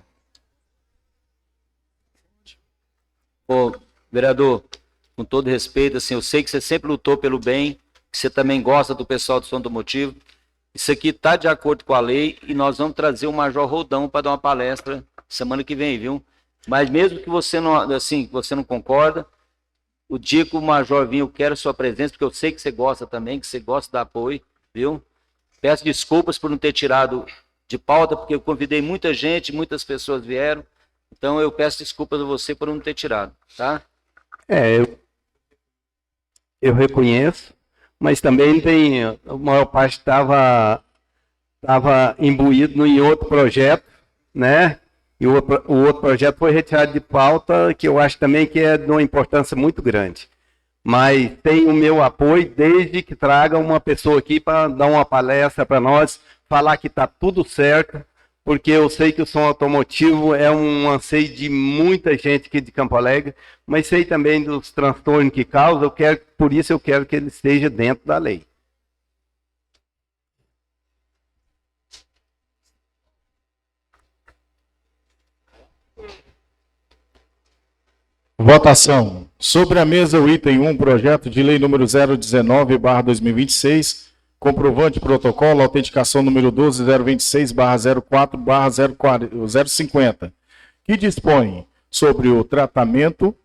Ô, vereador, com todo respeito, assim, eu sei que você sempre lutou pelo bem, que você também gosta do pessoal do Som do Motivo. Isso aqui está de acordo com a lei e nós vamos trazer o Major Roldão para dar uma palestra semana que vem, viu? Mas mesmo que você não, assim, que você não concorda, o dia que o Major vir, eu quero sua presença, porque eu sei que você gosta também, que você gosta do apoio, viu? Peço desculpas por não ter tirado de pauta, porque eu convidei muita gente, muitas pessoas vieram, então eu peço desculpas a você por não ter tirado, tá? Eu reconheço, mas também tem, a maior parte estava imbuído em outro projeto, né? E o outro projeto foi retirado de pauta, que eu acho também que é de uma importância muito grande. Mas tem o meu apoio desde que traga uma pessoa aqui para dar uma palestra para nós, falar que está tudo certo, porque eu sei que o som automotivo é um anseio de muita gente aqui de Campo Alegre, mas sei também dos transtornos que causa, por isso eu quero que ele esteja dentro da lei. Votação. Sobre a mesa, o item 1, projeto de lei número 019/2026, comprovante protocolo, autenticação número 12026/04/050, que dispõe sobre o tratamento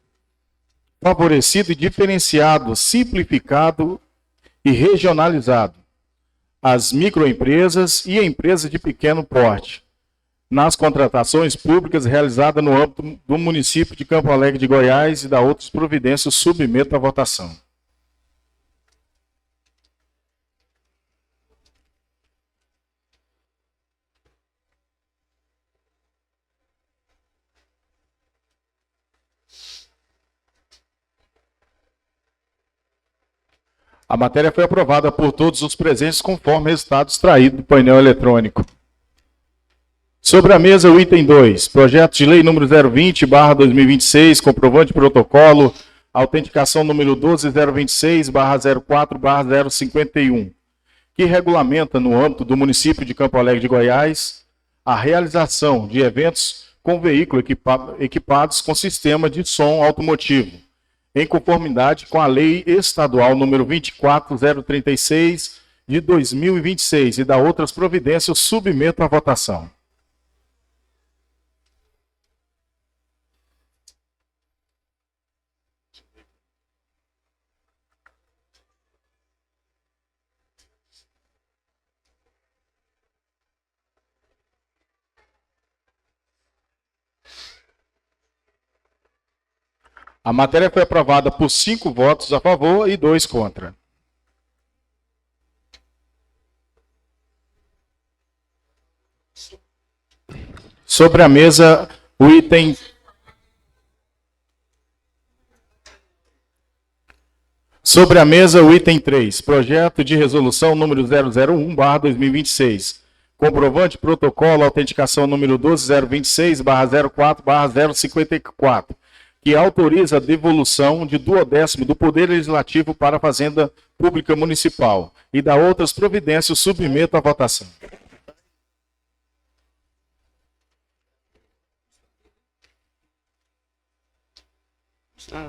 favorecido e diferenciado, simplificado e regionalizado às microempresas e empresas de pequeno porte, nas contratações públicas realizadas no âmbito do município de Campo Alegre de Goiás e da outras providências, submeto à votação. A matéria foi aprovada por todos os presentes conforme resultado extraído do painel eletrônico. Sobre a mesa, o item 2, projeto de lei número 020/2026, comprovante de protocolo, autenticação número 12026/04/051, que regulamenta no âmbito do município de Campo Alegre de Goiás a realização de eventos com veículos equipados com sistema de som automotivo, em conformidade com a lei estadual número 24036 de 2026 e da outras providências, submeto à votação. A matéria foi aprovada por 5 votos a favor e 2 contra. Sobre a mesa, o item... Sobre a mesa, o item 3, projeto de resolução número 001/2026, comprovante protocolo, autenticação número 12026/04/054, que autoriza a devolução de 1/10 do Poder Legislativo para a Fazenda Pública Municipal e da outras providências, submeto à votação.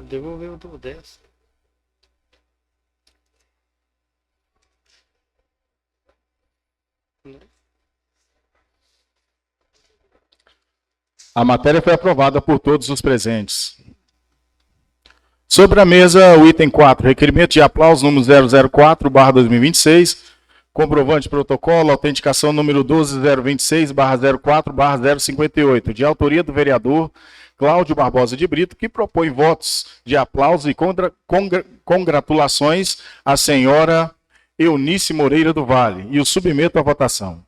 Devolveu o 1/10. A matéria foi aprovada por todos os presentes. Sobre a mesa, o item 4, requerimento de aplauso número 004/2026, comprovante protocolo, autenticação número 12026/04/058, de autoria do vereador Cláudio Barbosa de Brito, que propõe votos de aplauso e congratulações à senhora Eunice Moreira do Vale, e o submeto à votação.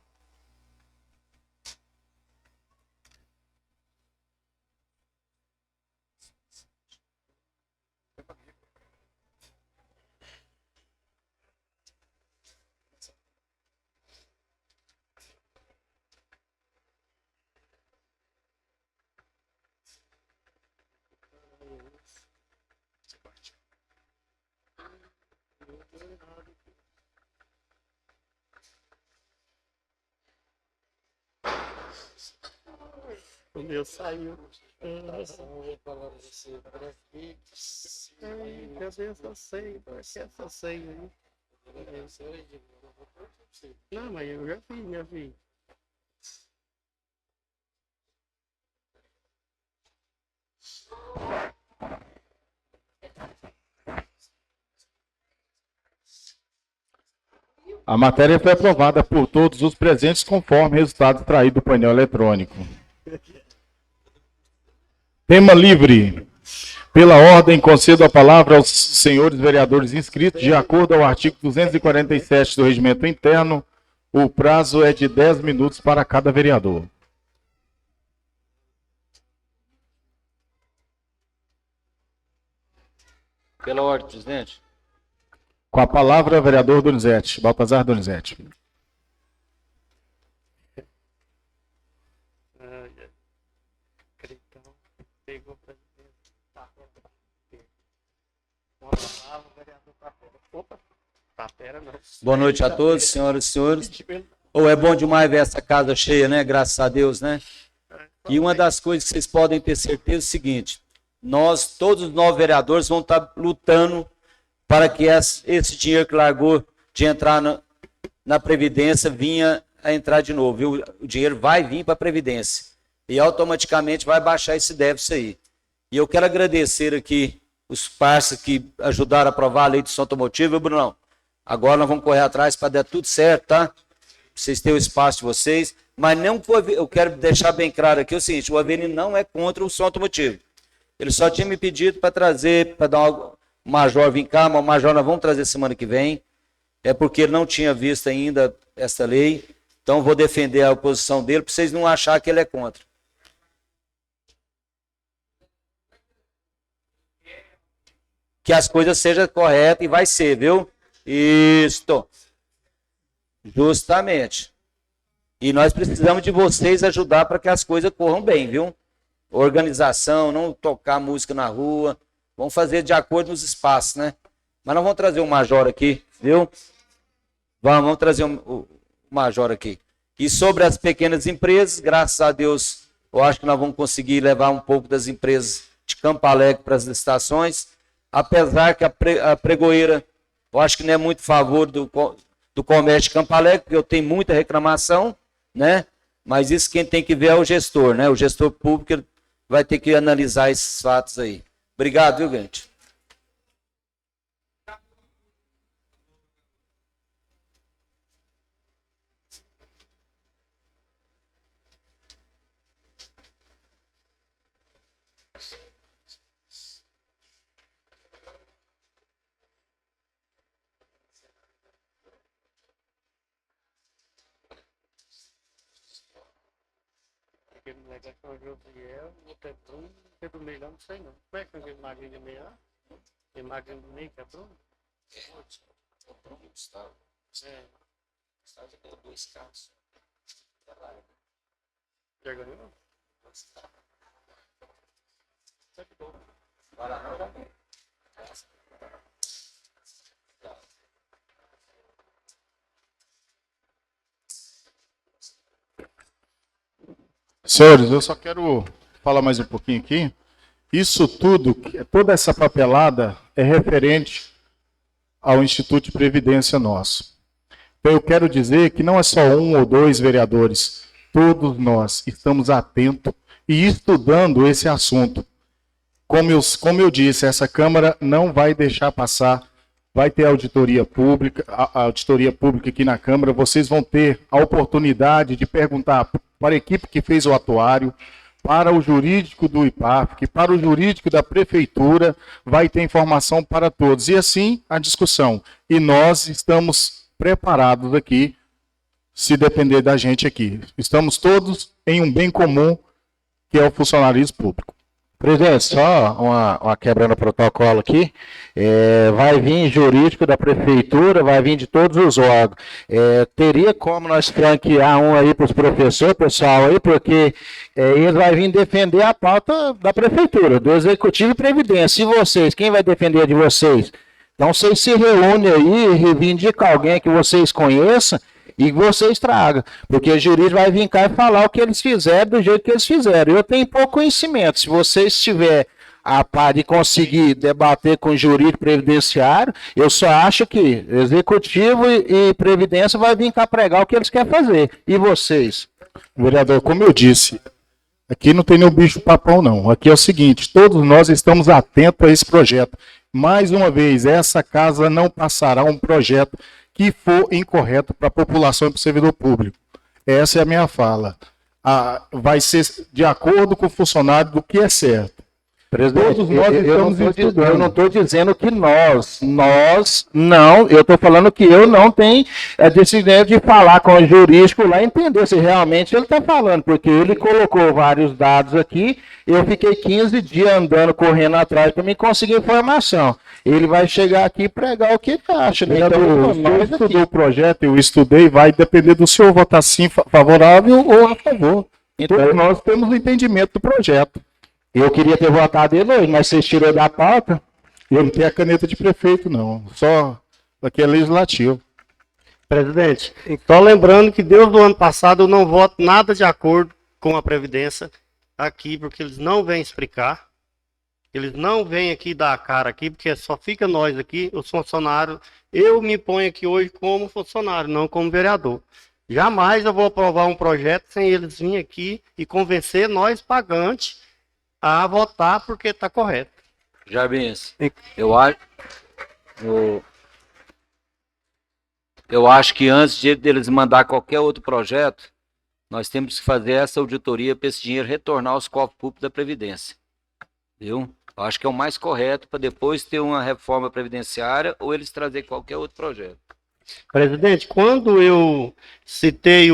O meu saiu. Cadê essa senha? Essa senha aí? Não, mas eu já fiz, minha filha. A matéria foi aprovada por todos os presentes conforme resultado extraído do painel eletrônico. Tema livre. Pela ordem, concedo a palavra aos senhores vereadores inscritos, de acordo ao artigo 247 do Regimento Interno. O prazo é de 10 minutos para cada vereador. Pela ordem, presidente. Com a palavra, vereador Donizete, Baltazar Donizete. Pegou pra Boa noite a todos, senhoras e senhores. É bom demais ver essa casa cheia, né? Graças a Deus, né? E uma das coisas que vocês podem ter certeza é o seguinte: nós, todos os 9 vereadores, vamos estar lutando para que esse dinheiro que largou de entrar na Previdência vinha a entrar de novo. Viu? O dinheiro vai vir para a Previdência e automaticamente vai baixar esse déficit aí. E eu quero agradecer aqui os parceiros que ajudaram a aprovar a lei de som automotivo, viu, Brunão? Agora nós vamos correr atrás para dar tudo certo, tá? Vocês têm o espaço de vocês, mas não, eu quero deixar bem claro aqui o seguinte: o Avelino não é contra o som automotivo. Ele só tinha me pedido para trazer, para dar o Major vir cá, mas o Major nós vamos trazer semana que vem. É porque ele não tinha visto ainda essa lei, então vou defender a oposição dele para vocês não acharem que ele é contra. Que as coisas sejam corretas e vai ser, viu? Isto. Justamente. E nós precisamos de vocês ajudar para que as coisas corram bem, viu? Organização, não tocar música na rua. Vamos fazer de acordo nos espaços, né? Mas nós vamos trazer o Major aqui, viu? Vamos trazer o Major aqui. E sobre as pequenas empresas, graças a Deus, eu acho que nós vamos conseguir levar um pouco das empresas de Campo Alegre para as licitações. Apesar que a pregoeira, eu acho que não é muito a favor do comércio de Campo Alegre, porque eu tenho muita reclamação, né? Mas isso quem tem que ver é o gestor, né? O gestor público vai ter que analisar esses fatos aí. Obrigado, viu, gente? Aquele moleque que eu vi, o Petrum, Pedro Melhor, não sei não. Como é que é aquele magrinho de meia? Tem magrinho do meio, que é Bruno? O Bruno Gustavo. É. Gustavo já ganhou 2 carros. Já ganhou? Senhores, eu só quero falar mais um pouquinho aqui. Isso tudo, toda essa papelada é referente ao Instituto de Previdência nosso. Então eu quero dizer que não é só 1 ou 2 vereadores, todos nós estamos atentos e estudando esse assunto. Como eu disse, essa Câmara não vai deixar passar, vai ter auditoria pública, a auditoria pública aqui na Câmara, vocês vão ter a oportunidade de perguntar para a equipe que fez o atuário, para o jurídico do IPARC, para o jurídico da Prefeitura, vai ter informação para todos. E assim a discussão. E nós estamos preparados aqui, se depender da gente aqui. Estamos todos em um bem comum, que é o funcionalismo público. Presidente, só uma quebrando o protocolo aqui, vai vir jurídico da prefeitura, vai vir de todos os órgãos. Teria como nós franquear um aí para os professores, pessoal aí, porque eles vão vir defender a pauta da prefeitura, do Executivo e Previdência. E vocês, quem vai defender de vocês? Então vocês se reúnem aí, reivindicam alguém que vocês conheçam E você estraga, porque o juiz vai vir cá e falar o que eles fizeram do jeito que eles fizeram. Eu tenho pouco conhecimento. Se você estiver a par de conseguir debater com o jurídico previdenciário, eu só acho que executivo e previdência vai vir cá pregar o que eles querem fazer. E vocês? Vereador, como eu disse, aqui não tem nenhum bicho papão, não. Aqui é o seguinte, todos nós estamos atentos a esse projeto. Mais uma vez, essa casa não passará um projeto que for incorreto para a população e para o servidor público. Essa é a minha fala. Vai ser de acordo com o funcionário do que é certo. Presidente, Todos nós estamos estudando. Eu não estou dizendo que nós não, eu estou falando que eu não tenho decisão de falar com o jurídico lá e entender se realmente ele está falando, porque ele colocou vários dados aqui, eu fiquei 15 dias andando, correndo atrás para me conseguir informação. Ele vai chegar aqui e pregar o que ele acha. Né? Então, o senhor estudou o projeto, eu estudei, vai depender do senhor votar sim favorável ou a favor. Então, todos nós temos o entendimento do projeto. Eu queria ter votado ele hoje, mas vocês tirou da pauta. Eu não tenho a caneta de prefeito, não. Só aqui é legislativo. Presidente, só lembrando que desde o ano passado eu não voto nada de acordo com a Previdência aqui, porque eles não vêm explicar. Eles não vêm aqui dar a cara aqui, porque só fica nós aqui, os funcionários. Eu me ponho aqui hoje como funcionário, não como vereador. Jamais eu vou aprovar um projeto sem eles virem aqui e convencer nós pagantes a votar porque está correto. Jarbins, eu acho que antes deles mandar qualquer outro projeto, nós temos que fazer essa auditoria para esse dinheiro retornar aos cofres públicos da Previdência. Viu? Eu acho que é o mais correto para depois ter uma reforma previdenciária ou eles trazer qualquer outro projeto. Presidente, quando eu citei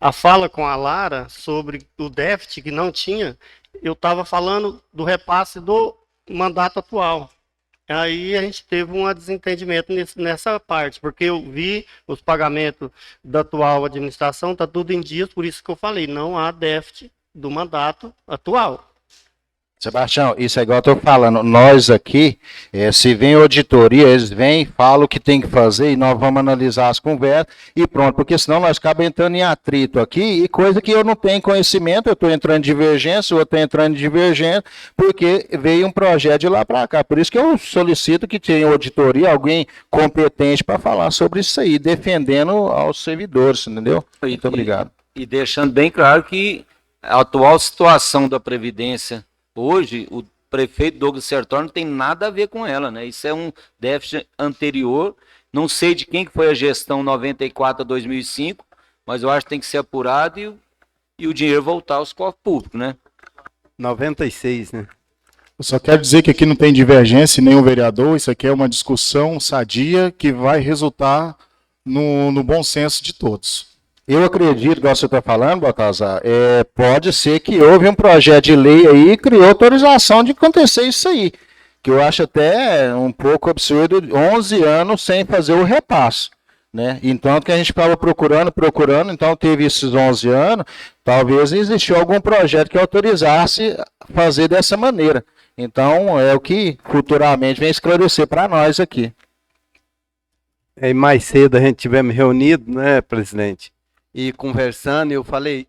a fala com a Lara sobre o déficit que não tinha, eu estava falando do repasse do mandato atual. Aí a gente teve um desentendimento nessa parte, porque eu vi os pagamentos da atual administração, está tudo em dias, por isso que eu falei, não há déficit do mandato atual. Sebastião, isso é igual eu estou falando, nós aqui, se vem auditoria, eles vêm, falam o que tem que fazer e nós vamos analisar as conversas e pronto, porque senão nós acabamos entrando em atrito aqui e coisa que eu não tenho conhecimento, eu estou entrando em divergência, o outro está entrando em divergência, porque veio um projeto de lá para cá. Por isso que eu solicito que tenha auditoria, alguém competente para falar sobre isso aí, defendendo aos servidores, entendeu? Muito obrigado. E deixando bem claro que a atual situação da Previdência hoje, o prefeito Douglas Sertoni não tem nada a ver com ela, né? Isso é um déficit anterior, não sei de quem que foi a gestão 94 a 2005, mas eu acho que tem que ser apurado e o dinheiro voltar aos cofres públicos, né? 96, né? Eu só quero dizer que aqui não tem divergência em nenhum vereador, isso aqui é uma discussão sadia que vai resultar no bom senso de todos. Eu acredito, igual você está falando, Baltazar, pode ser que houve um projeto de lei aí e criou autorização de acontecer isso aí, que eu acho até um pouco absurdo, 11 anos sem fazer o repasse, né? Então, que a gente estava procurando, então teve esses 11 anos, talvez existiu algum projeto que autorizasse fazer dessa maneira. Então, é o que futuramente vem esclarecer para nós aqui. E mais cedo a gente tivemos reunido, né, presidente? E conversando, eu falei,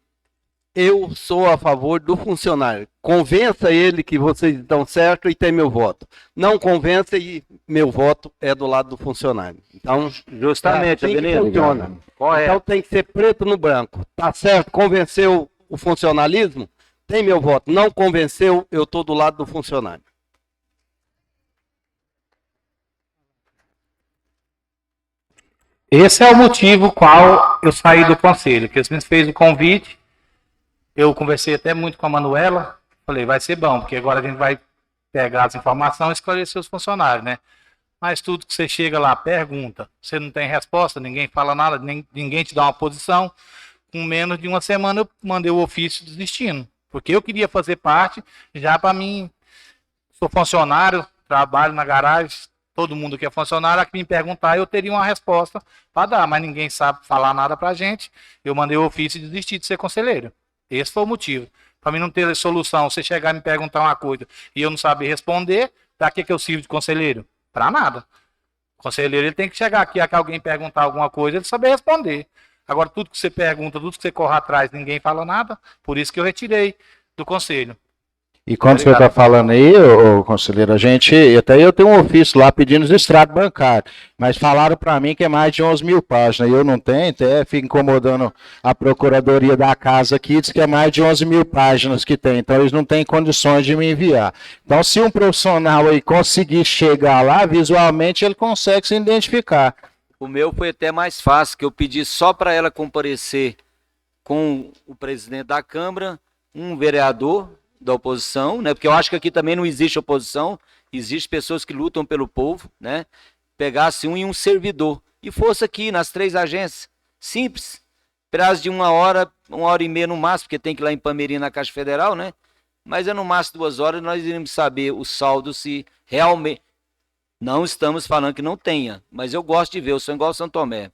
eu sou a favor do funcionário. Convença ele que vocês estão certos e tem meu voto. Não convença e meu voto é do lado do funcionário. Então, justamente, assim que funciona. Correto. Então tem que ser preto no branco. Tá certo? Convenceu o funcionalismo? Tem meu voto. Não convenceu, eu estou do lado do funcionário. Esse é o motivo qual eu saí do conselho, que eles me fez o convite, eu conversei até muito com a Manuela, falei, vai ser bom, porque agora a gente vai pegar as informações e esclarecer os funcionários, né? Mas tudo que você chega lá, pergunta, você não tem resposta, ninguém fala nada, ninguém te dá uma posição, com menos de uma semana eu mandei o ofício desistindo, porque eu queria fazer parte, já para mim, sou funcionário, trabalho na garagem, todo mundo que é funcionário, que me perguntar, eu teria uma resposta para dar, mas ninguém sabe falar nada para a gente. Eu mandei o ofício e desisti de ser conselheiro. Esse foi o motivo. Para mim não ter solução, você chegar e me perguntar uma coisa e eu não saber responder, para que eu sirvo de conselheiro? Para nada. O conselheiro ele tem que chegar aqui, a que alguém perguntar alguma coisa, ele saber responder. Agora, tudo que você pergunta, tudo que você corre atrás, ninguém fala nada, por isso que eu retirei do conselho. E quando você está falando aí, ô, conselheiro, até eu tenho um ofício lá pedindo os extratos bancários, mas falaram para mim que é mais de 11 mil páginas, e eu não tenho, até fico incomodando a procuradoria da casa aqui, diz que é mais de 11 mil páginas que tem, então eles não têm condições de me enviar. Então, se um profissional aí conseguir chegar lá, visualmente ele consegue se identificar. O meu foi até mais fácil, que eu pedi só para ela comparecer com o presidente da Câmara, um vereador da oposição, né? Porque eu acho que aqui também não existe oposição, existem pessoas que lutam pelo povo, né? Pegasse um e um servidor e fosse aqui nas 3 agências, simples, prazo de 1 hora, 1h30 no máximo, porque tem que ir lá em Palmeirinha na Caixa Federal, né? Mas é no máximo 2 horas, nós iremos saber o saldo se realmente, não estamos falando que não tenha, mas eu gosto de ver, eu sou igual ao São Tomé.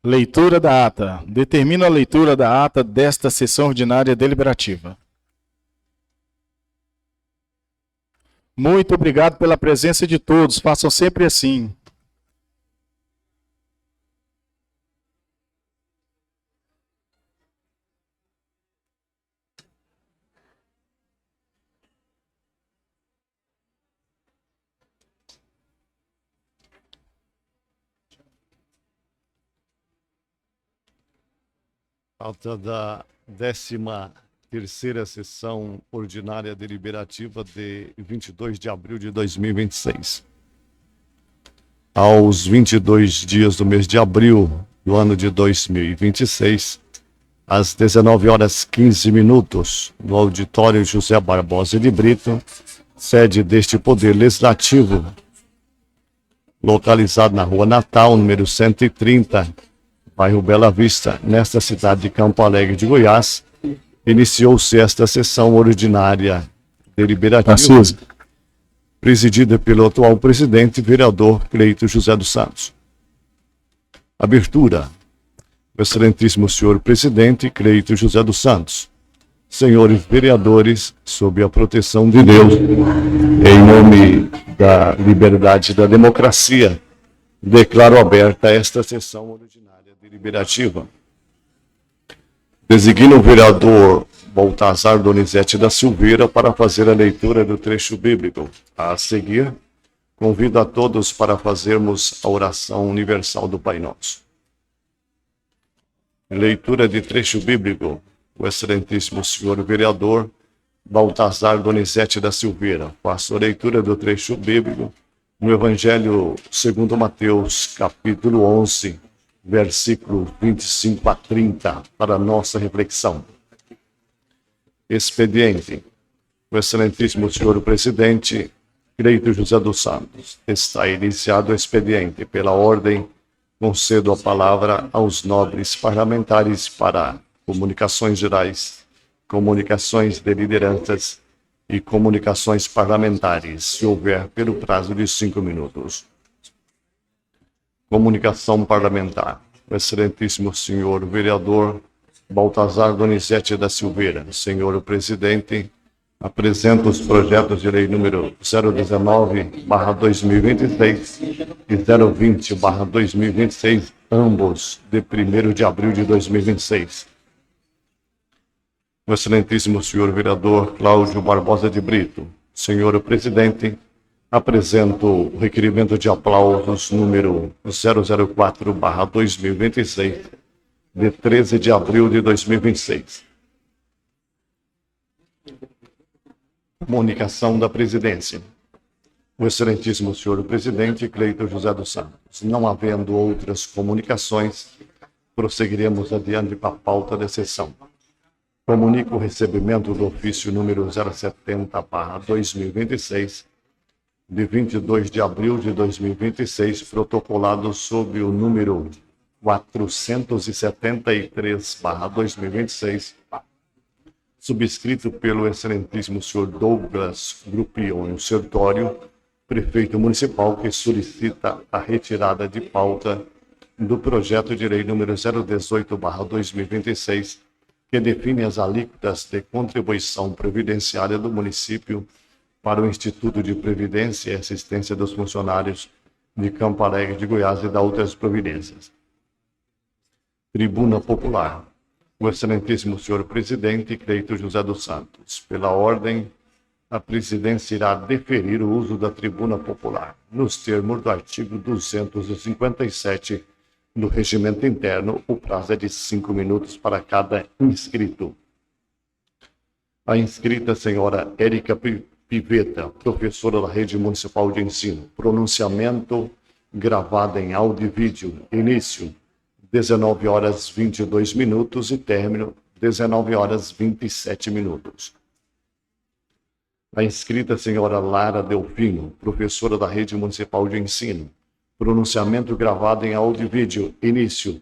Leitura da ata. Determino a leitura da ata desta sessão ordinária deliberativa. Muito obrigado pela presença de todos. Façam sempre assim. Ata da 13ª sessão ordinária deliberativa de 22 de abril de 2026. Aos 22 dias do mês de abril do ano de 2026, às 19h15, no auditório José Barbosa de Brito, sede deste Poder Legislativo, localizado na Rua Natal, número 130, bairro Bela Vista, nesta cidade de Campo Alegre de Goiás, iniciou-se esta sessão ordinária deliberativa, presidida pelo atual presidente, vereador Cleito José dos Santos. Abertura. O excelentíssimo senhor presidente Cleito José dos Santos. Senhores vereadores, sob a proteção de Deus, em nome da liberdade e da democracia, declaro aberta esta sessão ordinária deliberativa. Designo o vereador Baltazar Donizete da Silveira para fazer a leitura do trecho bíblico. A seguir, convido a todos para fazermos a oração universal do Pai Nosso. Leitura de trecho bíblico. O excelentíssimo senhor vereador Baltazar Donizete da Silveira. Faço a leitura do trecho bíblico no Evangelho segundo Mateus, capítulo 11, versículo 25 a 30, para nossa reflexão. Expediente. O excelentíssimo senhor presidente Cleito José dos Santos. Está iniciado o expediente. Pela ordem, concedo a palavra aos nobres parlamentares para comunicações gerais, comunicações de lideranças e comunicações parlamentares, se houver, pelo prazo de 5 minutos. Comunicação parlamentar. O excelentíssimo senhor vereador Baltazar Donizete da Silveira. Senhor presidente, apresento os projetos de lei número 019/2026 e 020/2026, ambos de 1º de abril de 2026. O excelentíssimo senhor vereador Cláudio Barbosa de Brito. Senhor presidente, apresento o requerimento de aplausos número 004/2026, de 13 de abril de 2026. Comunicação da presidência. O excelentíssimo senhor presidente Cleito José dos Santos. Não havendo outras comunicações, prosseguiremos adiante com a pauta da sessão. Comunico o recebimento do ofício número 070/2026, de 22 de abril de 2026, protocolado sob o número 473/2026, subscrito pelo excelentíssimo senhor Douglas Grupion Sertório, prefeito municipal, que solicita a retirada de pauta do projeto de lei número 018/2026, que define as alíquotas de contribuição previdenciária do município para o Instituto de Previdência e Assistência dos Funcionários de Campo Alegre de Goiás e da outras providências. Tribuna Popular. O excelentíssimo senhor presidente Cleito José dos Santos. Pela ordem, a presidência irá deferir o uso da tribuna popular, nos termos do artigo 257 do Regimento Interno. O prazo é de 5 minutos para cada inscrito. A inscrita senhora Érica Piveta, professora da Rede Municipal de Ensino. Pronunciamento gravado em áudio e vídeo. Início, 19 horas 22 minutos e término, 19 horas 27 minutos. A inscrita senhora Lara Delfino, professora da Rede Municipal de Ensino. Pronunciamento gravado em áudio e vídeo. Início,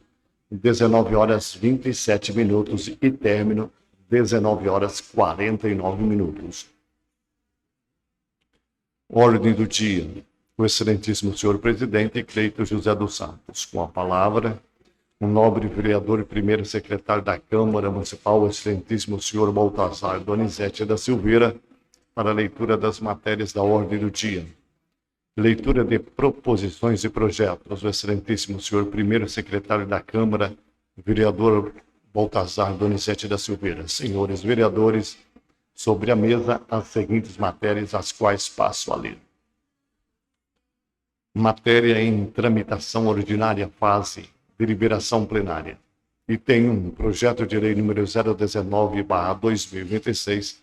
19 horas 27 minutos e término, 19 horas 49 minutos. Ordem do dia. O excelentíssimo senhor presidente Cleito José dos Santos. Com a palavra, o nobre vereador e primeiro secretário da Câmara Municipal, o excelentíssimo senhor Baltazar Donizete da Silveira, para a leitura das matérias da ordem do dia. Leitura de proposições e projetos. O excelentíssimo senhor primeiro secretário da Câmara, vereador Baltazar Donizete da Silveira. Senhores vereadores, sobre a mesa as seguintes matérias, as quais passo a ler. Matéria em tramitação ordinária, fase deliberação plenária. Item 1, projeto de lei número 019/2026,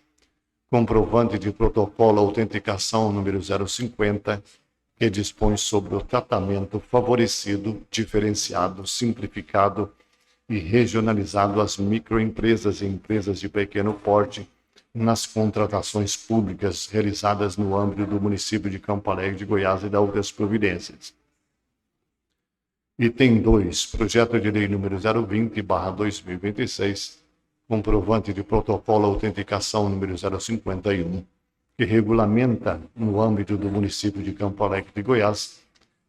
comprovante de protocolo autenticação número 050, que dispõe sobre o tratamento favorecido, diferenciado, simplificado e regionalizado às microempresas e empresas de pequeno porte nas contratações públicas realizadas no âmbito do município de Campo Alegre de Goiás e da outras providências. Item 2, projeto de lei número 020/2026, comprovante de protocolo autenticação número 051, que regulamenta, no âmbito do município de Campo Alegre de Goiás,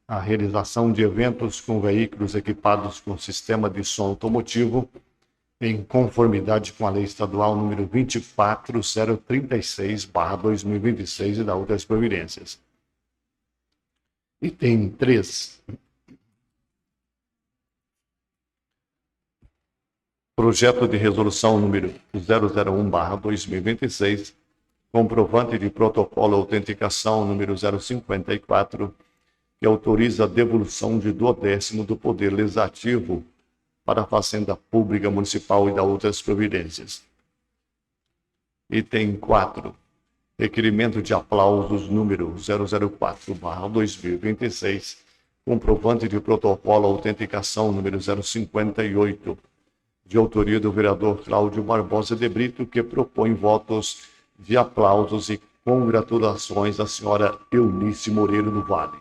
a realização de eventos com veículos equipados com sistema de som automotivo, em conformidade com a Lei Estadual número 24036/2026 e da outras providências. Item 3. Projeto de resolução número 001/2026, comprovante de protocolo autenticação número 054, que autoriza a devolução de 1/10 do Poder Legislativo para a Fazenda Pública Municipal e da outras providências. Item 4. Requerimento de aplausos número 004/2026, comprovante de protocolo autenticação número 058, de autoria do vereador Cláudio Barbosa de Brito, que propõe votos de aplausos e congratulações à senhora Eunice Moreira do Vale.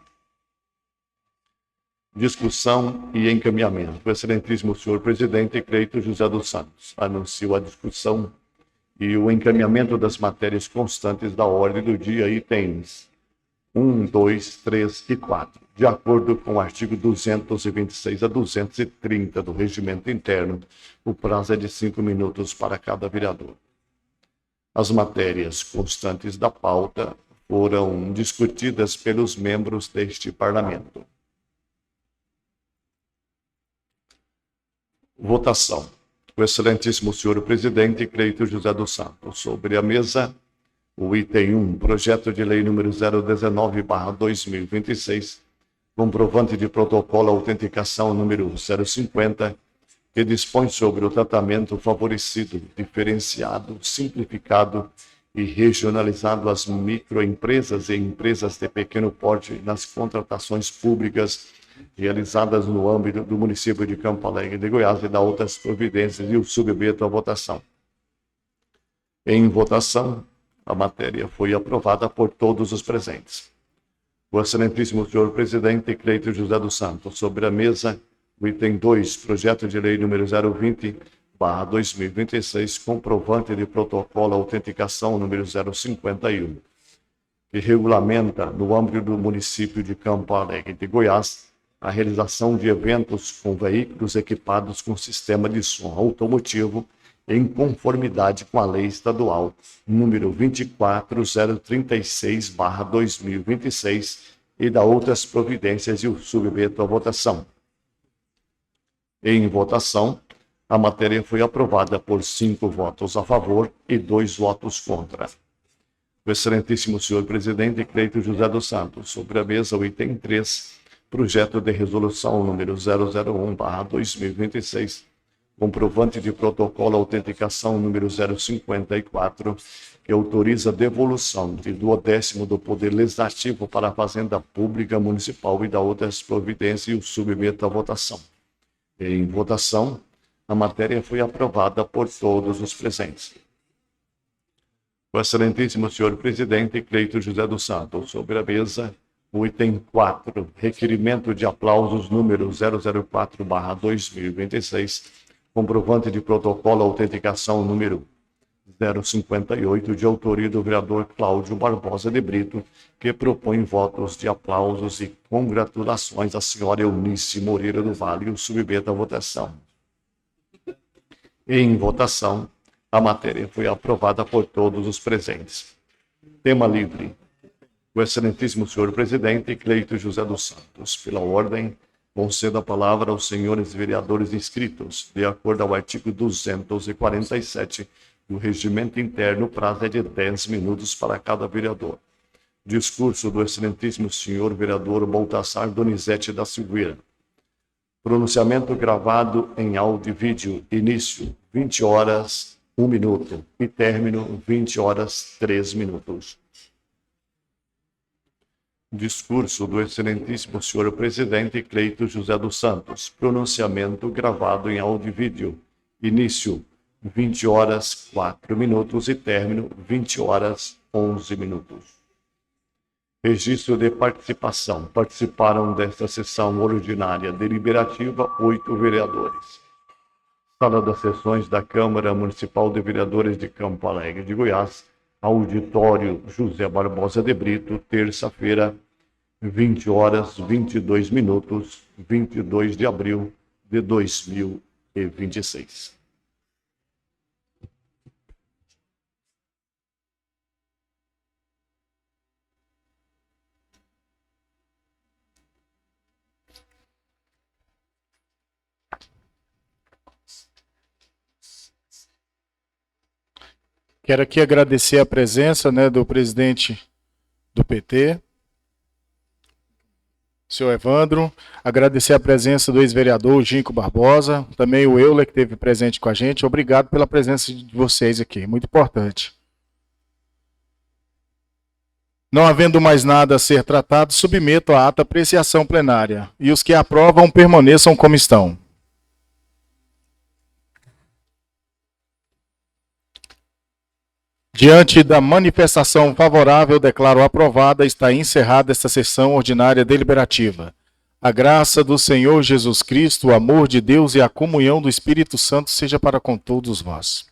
Discussão e encaminhamento. O excelentíssimo senhor presidente Cleito José dos Santos anunciou a discussão e o encaminhamento das matérias constantes da ordem do dia, itens 1, 2, 3 e 4, de acordo com o artigo 226 a 230 do Regimento Interno. O prazo é de 5 minutos para cada vereador. As matérias constantes da pauta foram discutidas pelos membros deste parlamento. Votação. O excelentíssimo senhor presidente Cleito José dos Santos. Sobre a mesa, o item 1, projeto de lei número 019/2026, comprovante de protocolo autenticação número 050, que dispõe sobre o tratamento favorecido, diferenciado, simplificado e regionalizado às microempresas e empresas de pequeno porte nas contratações públicas realizadas no âmbito do município de Campo Alegre de Goiás e da outras providências, e o submeto à votação. Em votação, a matéria foi aprovada por todos os presentes. O excelentíssimo senhor presidente Cleito José dos Santos. Sobre a mesa, o item 2, projeto de lei número 020/2026, comprovante de protocolo autenticação número 051, que regulamenta, no âmbito do município de Campo Alegre de Goiás, a realização de eventos com veículos equipados com sistema de som automotivo em conformidade com a Lei Estadual número 24036/2026 e da outras providências e o submeto à votação. Em votação, a matéria foi aprovada por 5 votos a favor e 2 votos contra. O excelentíssimo senhor presidente Cleito José dos Santos, sobre a mesa o item 3, projeto de resolução número 001/2026, comprovante de protocolo autenticação número 054, que autoriza a devolução de 1/10 do poder legislativo para a Fazenda Pública Municipal e da outras providências e o submeto à votação. Em votação, a matéria foi aprovada por todos os presentes. O excelentíssimo senhor presidente Cleito José dos Santos, sobre a mesa, o item 4, requerimento de aplausos número 004/2026, comprovante de protocolo autenticação número 058, de autoria do vereador Cláudio Barbosa de Brito, que propõe votos de aplausos e congratulações à senhora Eunice Moreira do Vale e o submeta à votação. Em votação, a matéria foi aprovada por todos os presentes. Tema livre. O excelentíssimo senhor presidente Cleito José dos Santos, pela ordem, conceda a palavra aos senhores vereadores inscritos, de acordo ao artigo 247 do Regimento Interno, o prazo é de 10 minutos para cada vereador. Discurso do excelentíssimo senhor vereador Baltazar Donizete da Silveira. Pronunciamento gravado em áudio e vídeo. Início, 20 horas, 1 minuto. E término, 20 horas, 3 minutos. Discurso do excelentíssimo senhor presidente Cleito José dos Santos. Pronunciamento gravado em áudio e vídeo. Início, 20 horas, 4 minutos e término, 20 horas, 11 minutos. Registro de participação. Participaram desta sessão ordinária deliberativa 8 vereadores. Sala das sessões da Câmara Municipal de Vereadores de Campo Alegre de Goiás, Auditório José Barbosa de Brito, terça-feira, 20 horas, 22 minutos, 22 de abril de 2026. Quero aqui agradecer a presença, do presidente do PT, senhor Evandro, agradecer a presença do ex-vereador Ginco Barbosa, também o Euler, que esteve presente com a gente. Obrigado pela presença de vocês aqui, muito importante. Não havendo mais nada a ser tratado, submeto a ata apreciação plenária, e os que aprovam permaneçam como estão. Diante da manifestação favorável, declaro aprovada, está encerrada esta sessão ordinária deliberativa. A graça do Senhor Jesus Cristo, o amor de Deus e a comunhão do Espírito Santo seja para com todos vós.